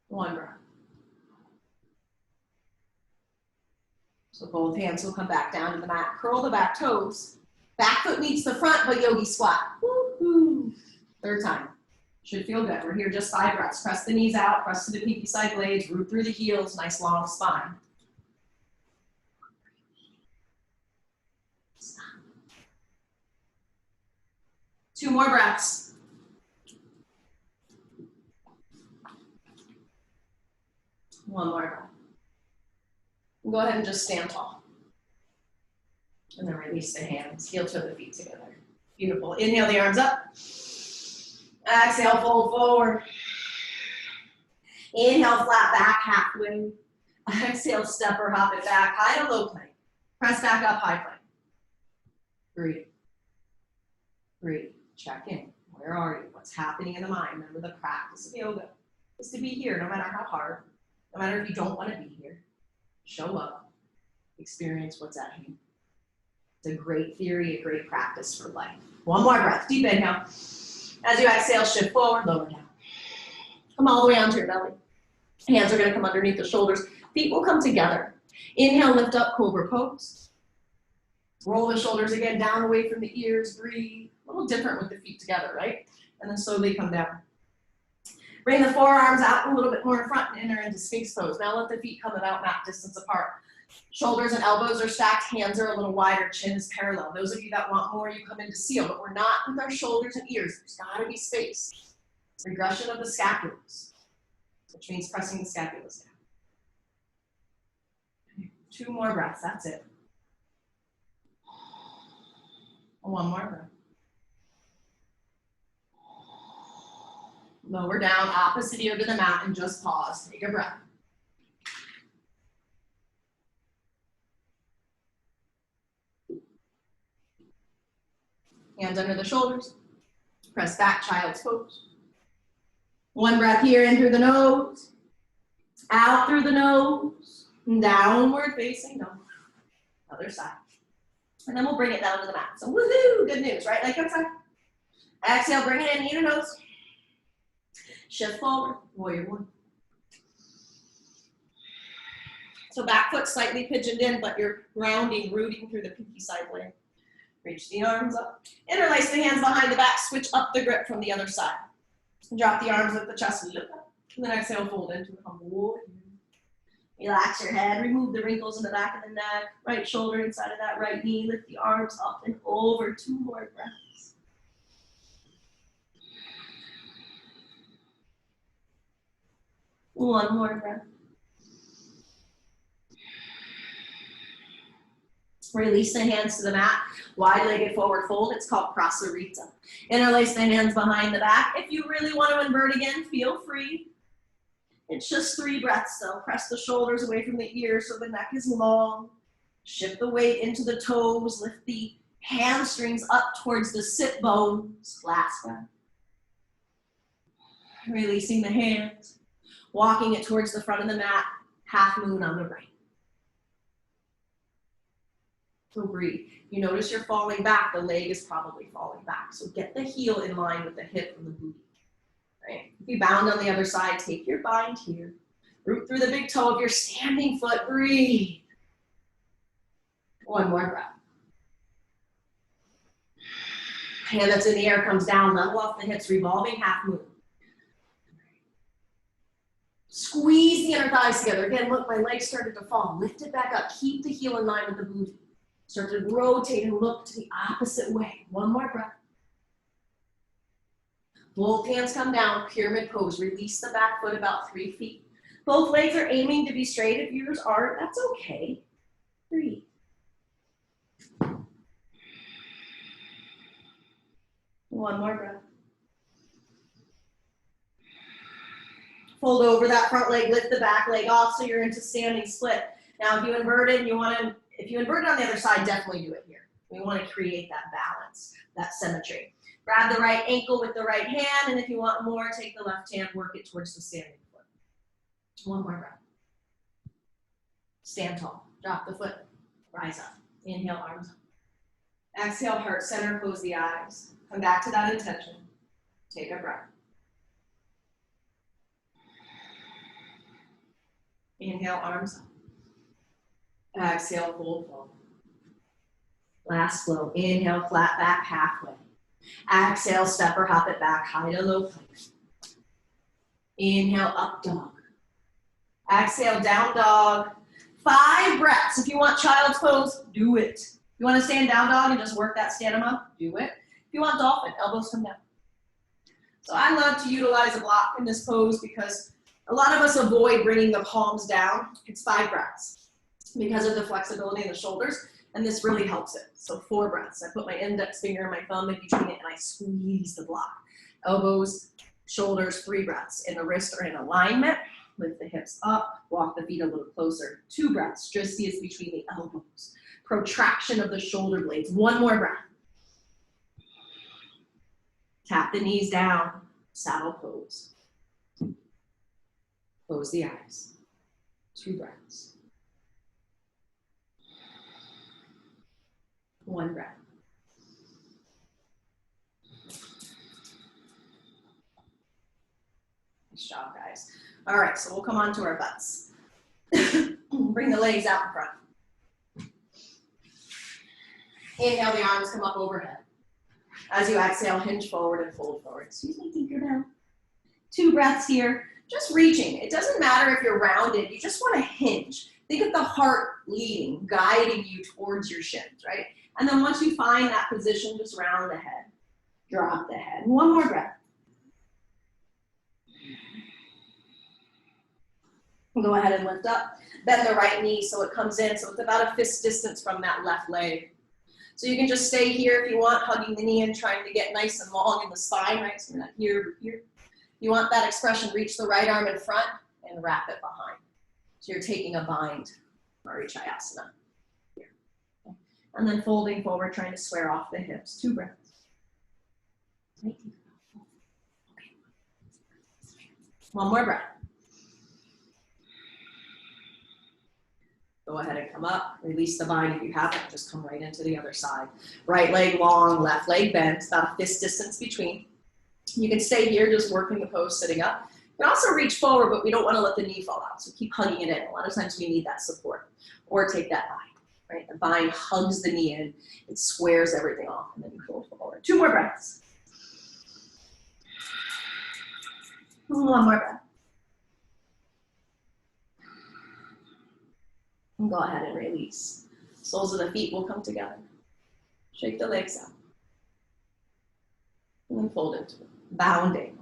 One breath. So both hands will come back down to the mat. Curl the back toes. Back foot meets the front, but yogi squat. Woo-hoo. 3rd time. Should feel good. We're here just 5 breaths. Press the knees out, press to the pinky side blades, root through the heels, nice long spine. 2 more breaths. One more breath. And go ahead and just stand tall. And then release the hands, heel toe the feet together. Beautiful. Inhale the arms up. Exhale, fold forward. Inhale, flat back, halfway. Exhale, step or hop it back, high to low plank. Press back up, high plank. Breathe. Breathe. Check in. Where are you? What's happening in the mind? Remember, the practice of yoga is to be here no matter how hard, no matter if you don't want to be here. Show up. Experience what's at hand. It's a great theory, a great practice for life. 1 more breath. Deep inhale. As you exhale, shift forward, lower down. Come all the way onto your belly. Hands are going to come underneath the shoulders. Feet will come together. Inhale, lift up, cobra pose. Roll the shoulders again, down away from the ears. Breathe. A little different with the feet together, right? And then slowly come down. Bring the forearms out a little bit more in front and enter into Sphinx pose. Now let the feet come about mat distance apart. Shoulders and elbows are stacked, hands are a little wider, chin is parallel. Those of you that want more, you come into seal, but we're not with our shoulders and ears. There's gotta be space. Regression of the scapulas, which means pressing the scapulas down. Okay. 2 more breaths, that's it. 1 more breath. Lower down, opposite ear to the mat, and just pause. Take a breath. Hands under the shoulders. Press back, child's pose. 1 breath here, in through the nose. Out through the nose. Downward facing dog. Other side. And then we'll bring it down to the mat. So woohoo, good news, right? Like outside. Exhale, bring it in, knee to nose. Shift forward, warrior one. So back foot slightly pigeoned in, but you're rounding, rooting through the pinky side leg. Reach the arms up. Interlace the hands behind the back, switch up the grip from the other side. Drop the arms at the chest and look up. And then exhale, fold into the humble warrior. Relax your head, remove the wrinkles in the back of the neck, right shoulder inside of that right knee, lift the arms up and over, 2 more breaths. One more breath. Release the hands to the mat, wide-legged forward fold. It's called Prasarita. Interlace the hands behind the back. If you really want to invert again, feel free. It's just 3 breaths though. Press the shoulders away from the ears so the neck is long. Shift the weight into the toes. Lift the hamstrings up towards the sit bones. Last breath. Releasing the hands. Walking it towards the front of the mat. Half moon on the right. So breathe. You notice you're falling back. The leg is probably falling back. So get the heel in line with the hip and the booty. Right. If you bound on the other side, take your bind here. Root through the big toe of your standing foot. Breathe. One more breath. Hand that's in the air comes down, level off the hips, revolving half moon. Squeeze the inner thighs together. Again, look, my legs started to fall. Lift it back up. Keep the heel in line with the booty. Start to rotate and look to the opposite way. One more breath. Both hands come down, pyramid pose. Release the back foot about 3 feet. Both legs are aiming to be straight. If yours aren't, that's okay. Breathe. One more breath. Fold over that front leg, lift the back leg off so you're into standing split. Now if you inverted and if you invert it on the other side, definitely do it here. We want to create that balance, that symmetry. Grab the right ankle with the right hand, and if you want more, take the left hand, work it towards the standing foot. One more breath. Stand tall. Drop the foot. Rise up. Inhale, arms up. Exhale, heart center, close the eyes. Come back to that intention. Take a breath. Inhale, arms up. Exhale, fold forward. Last flow. Inhale, flat back halfway. Exhale, step or hop it back, high to low plank. Inhale, up dog. Exhale, down dog. 5 breaths. If you want child's pose, do it. If you want to stand down dog and just work that stamina, do it. If you want dolphin, elbows come down. So I love to utilize a block in this pose because a lot of us avoid bringing the palms down. It's 5 breaths because of the flexibility in the shoulders, and this really helps it. So 4 breaths. I put my index finger and my thumb in between it, and I squeeze the block. Elbows, shoulders, 3 breaths. And the wrists are in alignment. Lift the hips up, walk the feet a little closer. 2 breaths, just see it's between the elbows. Protraction of the shoulder blades. 1 more breath. Tap the knees down, saddle pose. Close the eyes. 2 breaths. 1 breath. Nice job, guys. All right, so we'll come on to our butts. Bring the legs out in front. Inhale, the arms come up overhead. As you exhale, hinge forward and fold forward. Excuse me, Tinkerbell. 2 breaths here. Just reaching. It doesn't matter if you're rounded. You just want to hinge. Think of the heart leading, guiding you towards your shins, right? And then once you find that position, just round the head. Drop the head. 1 more breath. Go ahead and lift up. Bend the right knee so it comes in. So it's about a fist distance from that left leg. So you can just stay here if you want, hugging the knee and trying to get nice and long in the spine, right? So you're not here, but here. You want that expression, reach the right arm in front and wrap it behind. So you're taking a bind, Marichayasana. Here. Okay. And then folding forward, trying to square off the hips. 2 breaths. Okay. 1 more breath. Go ahead and come up, release the bind. If you haven't, just come right into the other side. Right leg long, left leg bent, about a fist distance between. You can stay here, just working the pose, sitting up. You can also reach forward, but we don't want to let the knee fall out, so keep hugging it in. A lot of times we need that support. Or take that bind, right? The bind hugs the knee in, it squares everything off, and then you fold forward. 2 more breaths. 1 more breath. And go ahead and release. Soles of the feet will come together. Shake the legs out. And then fold into it. Bounding.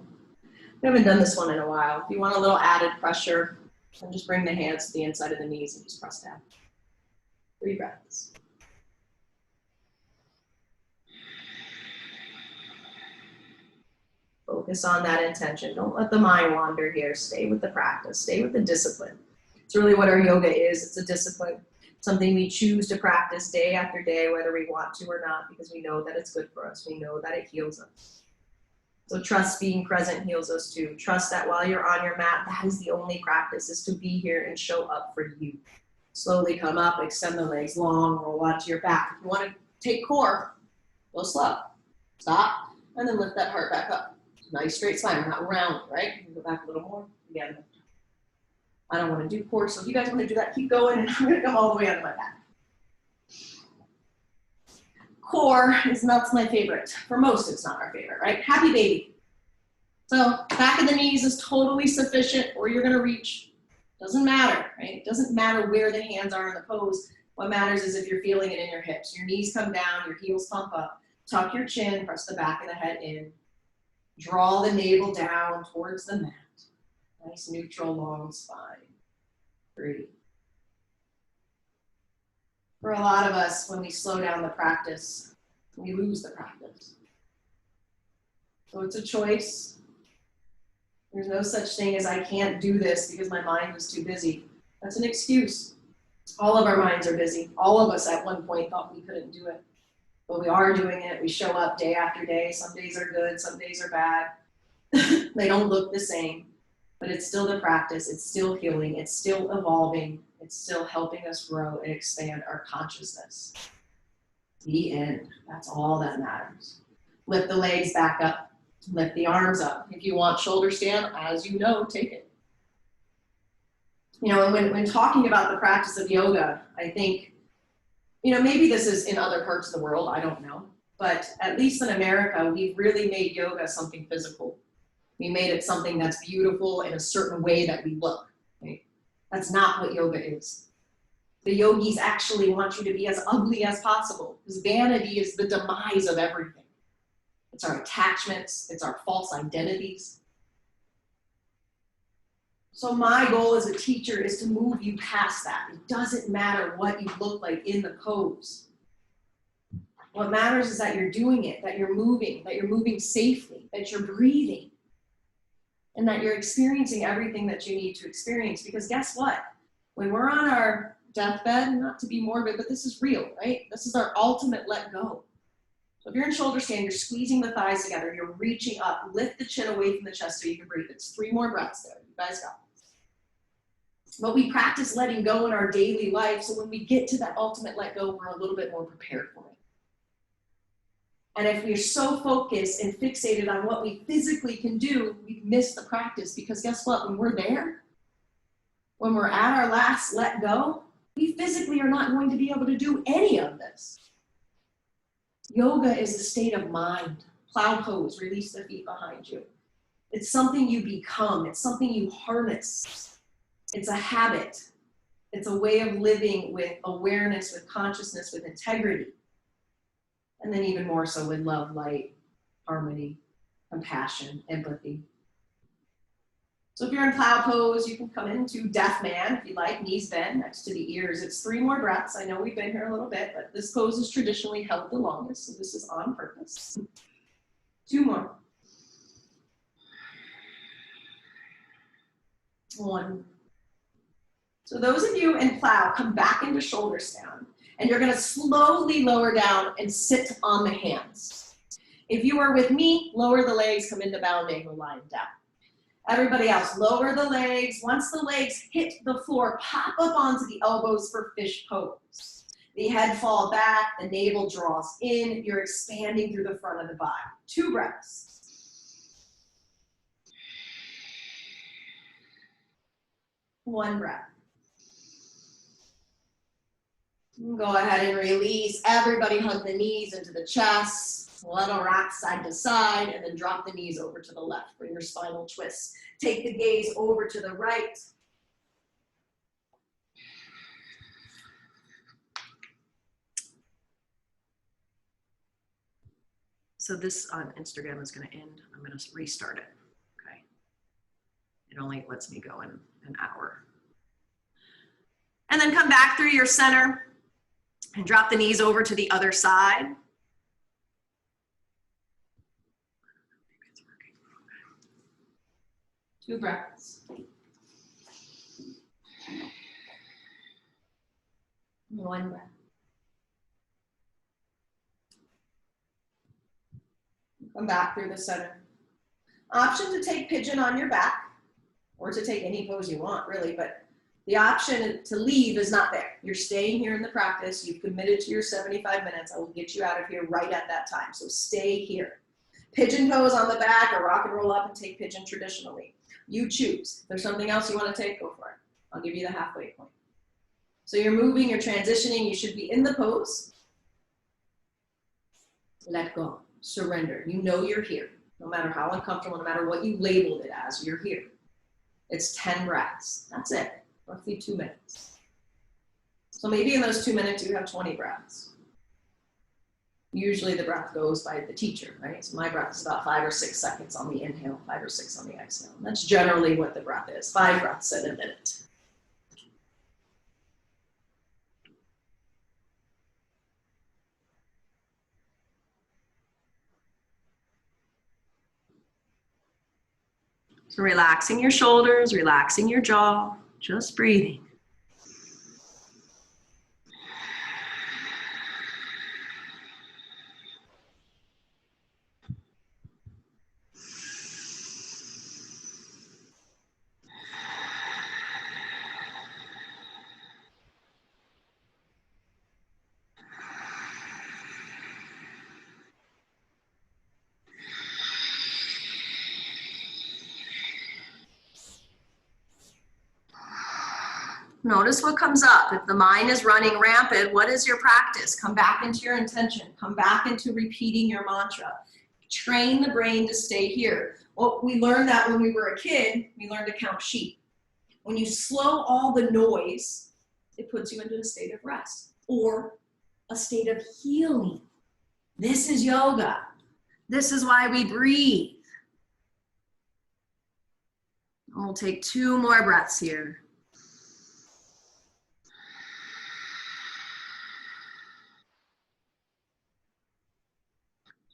We haven't done this one in a while. If you want a little added pressure, then just bring the hands to the inside of the knees and just press down. 3 breaths. Focus on that intention. Don't let the mind wander here. Stay with the practice. Stay with the discipline. It's really what our yoga is. It's a discipline. Something we choose to practice day after day, whether we want to or not, because we know that it's good for us. We know that it heals us. So trust being present heals us too. Trust that while you're on your mat, that is the only practice, is to be here and show up for you. Slowly come up, extend the legs long, roll onto your back. If you want to take core, go slow. Stop, and then lift that heart back up. Nice straight spine. We're not round, right? You can go back a little more. Again. I don't want to do core, so if you guys want to do that, keep going, and I'm going to come all the way onto my back. Core is not my favorite. For most, it's not our favorite, right? Happy baby. So back of the knees is totally sufficient, or you're going to reach. Doesn't matter, right? It doesn't matter where the hands are in the pose. What matters is if you're feeling it in your hips. Your knees come down, your heels pump up. Tuck your chin, press the back of the head in. Draw the navel down towards the mat. Nice neutral long spine. 3. For a lot of us, when we slow down the practice, we lose the practice. So it's a choice. There's no such thing as I can't do this because my mind was too busy. That's an excuse. All of our minds are busy. All of us at one point thought we couldn't do it. But we are doing it. We show up day after day. Some days are good, some days are bad. They don't look the same. But it's still the practice, it's still healing, it's still evolving, it's still helping us grow and expand our consciousness. The end. That's all that matters. Lift the legs back up, lift the arms up. If you want shoulder stand, as you know, take it. You know, and when talking about the practice of yoga, I think, you know, maybe this is in other parts of the world, I don't know. But at least in America, we've really made yoga something physical. We made it something that's beautiful in a certain way that we look. Right? That's not what yoga is. The yogis actually want you to be as ugly as possible, because vanity is the demise of everything. It's our attachments, it's our false identities. So my goal as a teacher is to move you past that. It doesn't matter what you look like in the pose. What matters is that you're doing it, that you're moving safely, that you're breathing. And that you're experiencing everything that you need to experience. Because guess what? When we're on our deathbed, not to be morbid, but this is real, right? This is our ultimate let go. So if you're in shoulder stand, you're squeezing the thighs together, you're reaching up, lift the chin away from the chest so you can breathe. It's 3 more breaths there. You guys got this. But we practice letting go in our daily life, so when we get to that ultimate let go, we're a little bit more prepared for it. And if we're so focused and fixated on what we physically can do, we miss the practice, because guess what? When we're there, when we're at our last let go, we physically are not going to be able to do any of this. Yoga is a state of mind. Plow pose, release the feet behind you. It's something you become. It's something you harness. It's a habit. It's a way of living with awareness, with consciousness, with integrity. And then even more so with love, light, harmony, compassion, empathy. So if you're in plow pose, you can come into death man if you like, knees bent next to the ears. It's 3 more breaths. I know we've been here a little bit, but this pose is traditionally held the longest, so this is on purpose. 2 more. 1. So those of you in plow, come back into shoulder stand. And you're going to slowly lower down and sit on the hands. If you are with me, lower the legs, come into bounding, or lying down. Everybody else, lower the legs. Once the legs hit the floor, pop up onto the elbows for fish pose. The head falls back, the navel draws in. You're expanding through the front of the body. 2 breaths. 1 breath. Go ahead and release. Everybody hug the knees into the chest. Little rock side to side, and then drop the knees over to the left for your spinal twist. Take the gaze over to the right. So this on Instagram is going to end. I'm going to restart it. Okay. It only lets me go in an hour. And then come back through your center and drop the knees over to the other side. 2 breaths. 1 breath. Come back through the center. Option to take pigeon on your back or to take any pose you want, really, but the option to leave is not there. You're staying here in the practice. You've committed to your 75 minutes. I will get you out of here right at that time, so stay here. Pigeon pose on the back or rock and roll up and take pigeon traditionally. You choose. If there's something else you want to take, go for it. I'll give you the halfway point. So you're moving, you're transitioning, you should be in the pose. Let go, surrender. You know you're here. No matter how uncomfortable, no matter what you labeled it as, you're here. It's 10 breaths. That's it, roughly 2 minutes. So maybe in those 2 minutes you have 20 breaths. Usually the breath goes by the teacher, right? So my breath is about 5 or 6 seconds on the inhale, 5 or 6 on the exhale. And that's generally what the breath is, 5 breaths in a minute. So relaxing your shoulders, relaxing your jaw, just breathing. Notice what comes up. If the mind is running rampant, what is your practice? Come back into your intention. Come back into repeating your mantra. Train the brain to stay here. Well, we learned that when we were a kid, we learned to count sheep. When you slow all the noise, it puts you into a state of rest or a state of healing. This is yoga. This is why we breathe. And we'll take 2 more breaths here.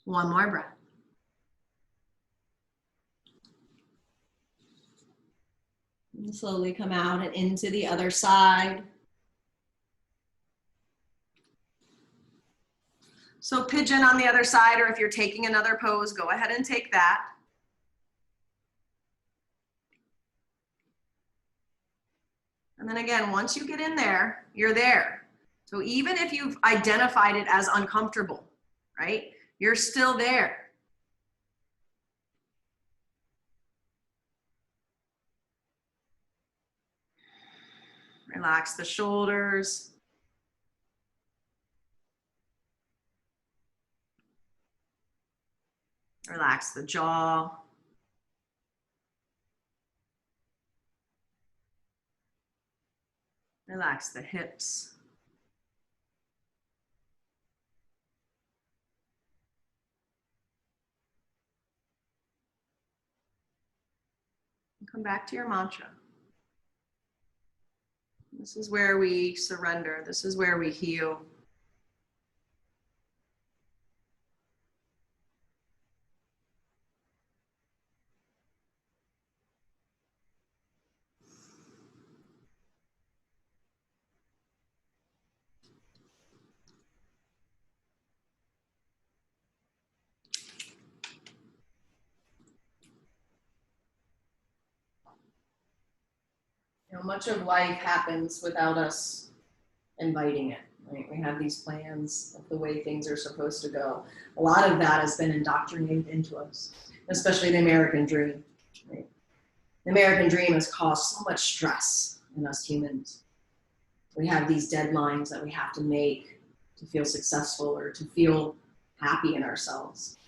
One more breath. And slowly come out and into the other side. So pigeon on the other side, or if you're taking another pose, go ahead and take that. And then again, once you get in there, you're there. So even if you've identified it as uncomfortable, right? You're still there. Relax the shoulders. Relax the jaw. Relax the hips. And come back to your mantra. This is where we surrender. This is where we heal. You know, much of life happens without us inviting it. Right? We have these plans of the way things are supposed to go. A lot of that has been indoctrinated into us, especially the American dream. Right? The American dream has caused so much stress in us humans. We have these deadlines that we have to make to feel successful or to feel happy in ourselves.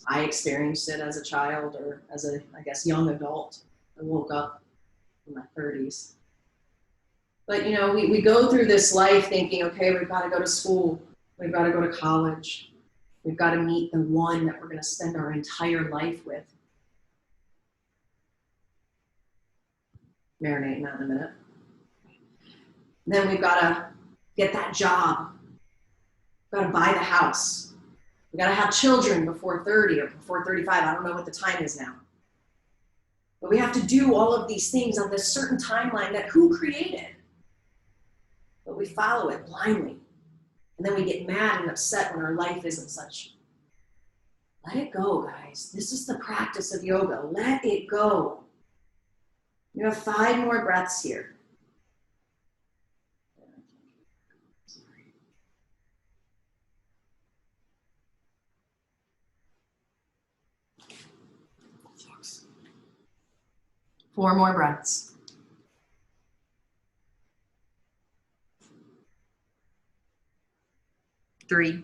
I experienced it as a child or as a, I guess, young adult. I woke up in my 30s. But, you know, we go through this life thinking, okay, we've got to go to school. We've got to go to college. We've got to meet the one that we're going to spend our entire life with. Marinating that in a minute. And then we've got to get that job. We've got to buy the house. We've got to have children before 30 or before 35. I don't know what the time is now. But we have to do all of these things on this certain timeline that who created? But we follow it blindly. And then we get mad and upset when our life isn't such. Let it go, guys. This is the practice of yoga. Let it go. You have 5 more breaths here. Sorry. 4 more breaths. 3.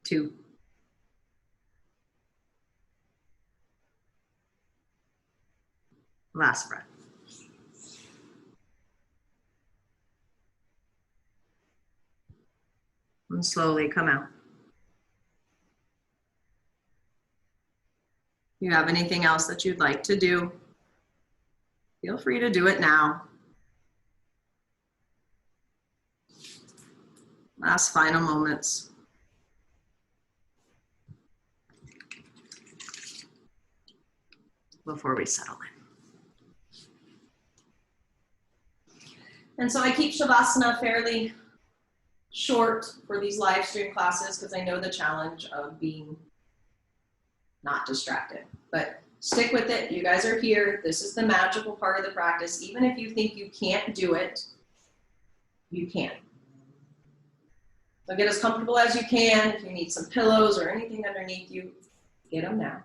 2. Last breath. And slowly come out. If you have anything else that you'd like to do, feel free to do it now. Last final moments. Before we settle in. And so I keep Shavasana fairly short for these live stream classes because I know the challenge of being not distracted. But stick with it. You guys are here. This is the magical part of the practice. Even if you think you can't do it, you can. So get as comfortable as you can. If you need some pillows or anything underneath you, get them now.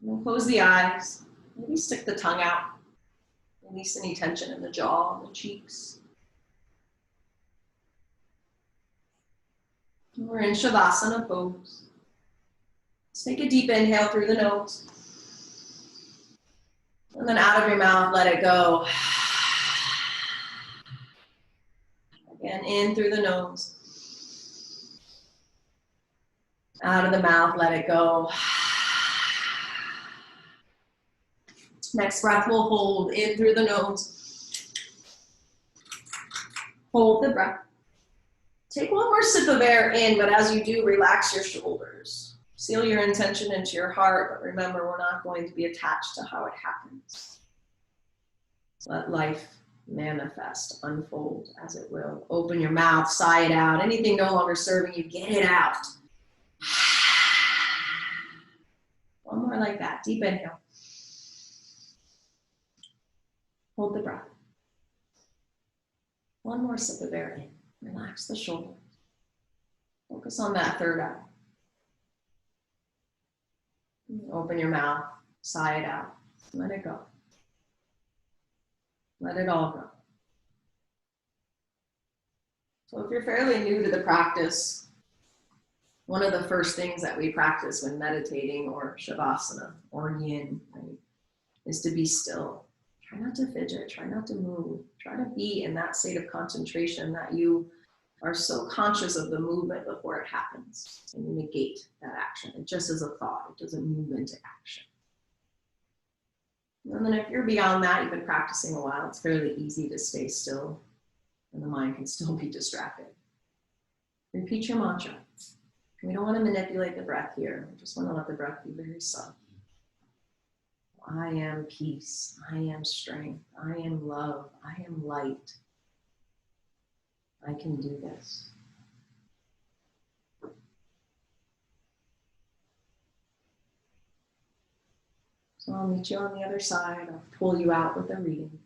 And then close the eyes. Maybe stick the tongue out. Release any tension in the jaw and the cheeks. We're in Shavasana pose. Let's take a deep inhale through the nose. And then out of your mouth, let it go. Again, in through the nose. Out of the mouth, let it go. Next breath we'll hold in through the nose. Hold the breath. Take one more sip of air in, but as you do, relax your shoulders. Seal your intention into your heart, but remember, we're not going to be attached to how it happens. Let life manifest, unfold as it will. Open your mouth, sigh it out. Anything no longer serving you, get it out. One more like that. Deep inhale. Hold the breath. One more sip of air in. Relax the shoulders. Focus on that third eye. Open your mouth, sigh it out. Let it go. Let it all go. So if you're fairly new to the practice, one of the first things that we practice when meditating or Shavasana or Yin, right, is to be still. Try not to fidget, try not to move. Try to be in that state of concentration that you are so conscious of the movement before it happens, and you negate that action. It just is a thought, it doesn't move into action. And then if you're beyond that, you've been practicing a while, it's fairly easy to stay still, and the mind can still be distracted. Repeat your mantra. We don't want to manipulate the breath here. We just want to let the breath be very subtle. I am peace. I am strength. I am love. I am light. I can do this. So I'll meet you on the other side. I'll pull you out with a reading.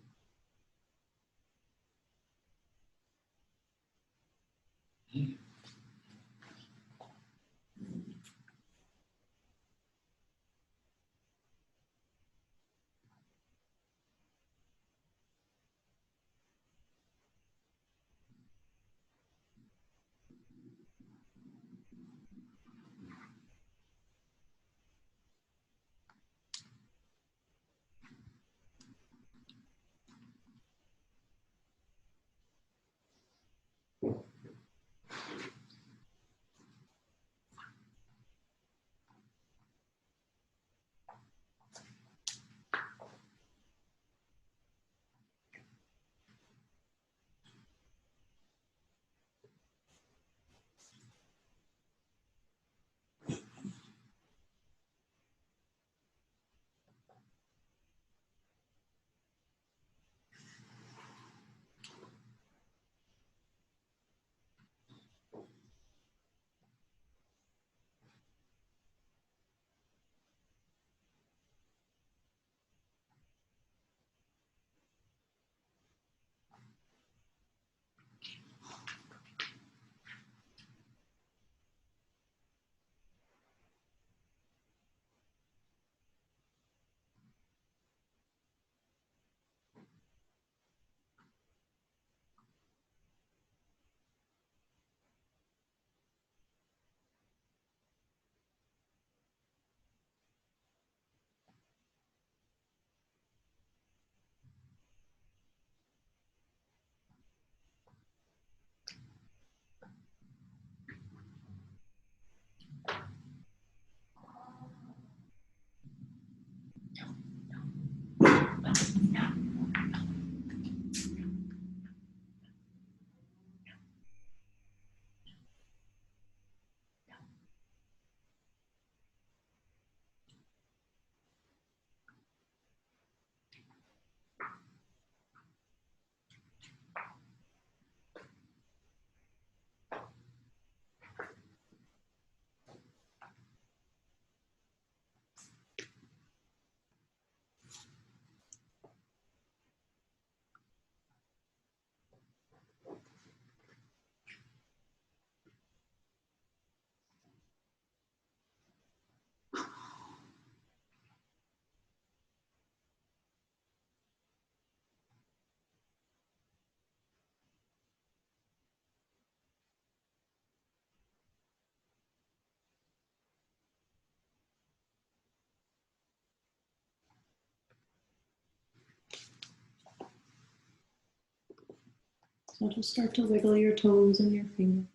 So just start to wiggle your toes and your fingers.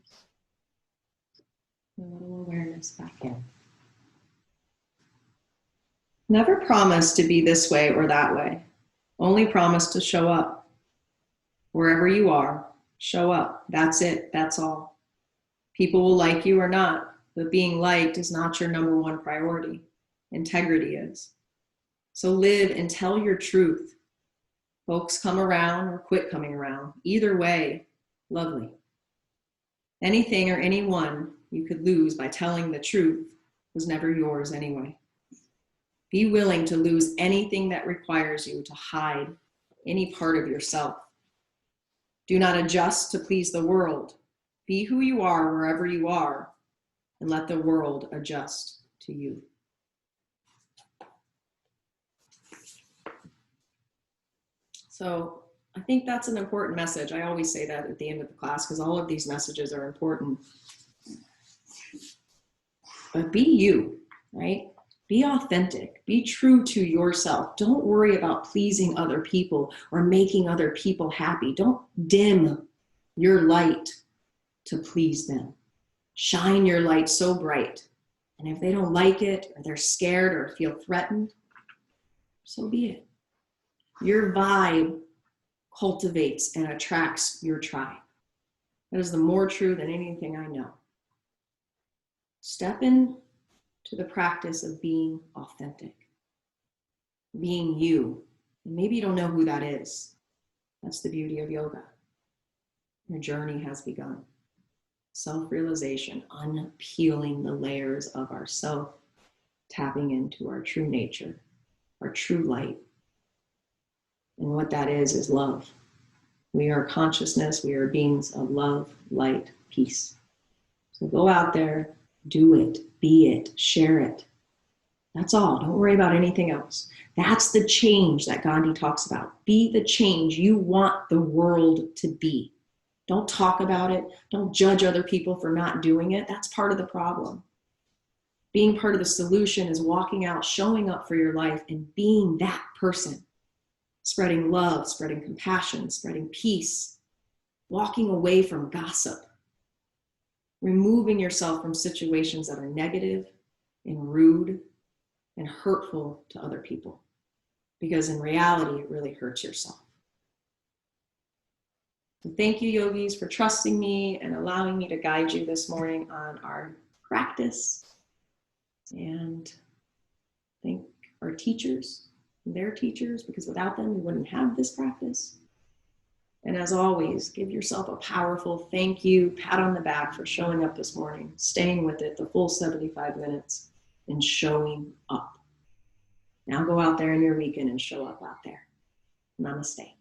A little awareness back in. Never promise to be this way or that way. Only promise to show up. Wherever you are, show up. That's it. That's all. People will like you or not, but being liked is not your number one priority. Integrity is. So live and tell your truth. Folks come around or quit coming around. Either way, lovely. Anything or anyone you could lose by telling the truth was never yours anyway. Be willing to lose anything that requires you to hide any part of yourself. Do not adjust to please the world. Be who you are wherever you are, and let the world adjust to you. So I think that's an important message. I always say that at the end of the class because all of these messages are important. But be you, right? Be authentic. Be true to yourself. Don't worry about pleasing other people or making other people happy. Don't dim your light to please them. Shine your light so bright. And if they don't like it, or they're scared or feel threatened, so be it. Your vibe cultivates and attracts your tribe. That is the more true than anything I know. Step in to the practice of being authentic, being you. And maybe you don't know who that is. That's the beauty of yoga. Your journey has begun. Self-realization, unpeeling the layers of ourself, tapping into our true nature. our true light. And what that is love. We are consciousness. We are beings of love, light, peace. So go out there, do it, be it, share it. That's all. Don't worry about anything else. That's the change that Gandhi talks about. Be the change you want the world to be. Don't talk about it. Don't judge other people for not doing it. That's part of the problem. Being part of the solution is walking out, showing up for your life, and being that person. Spreading love, spreading compassion, spreading peace, walking away from gossip, removing yourself from situations that are negative and rude and hurtful to other people. Because in reality, it really hurts yourself. So thank you, yogis, for trusting me and allowing me to guide you this morning on our practice. And thank our teachers, their teachers, because without them, we wouldn't have this practice. And as always, give yourself a powerful thank you, pat on the back for showing up this morning, staying with it the full 75 minutes, and showing up. Now go out there in your weekend and show up out there. Namaste.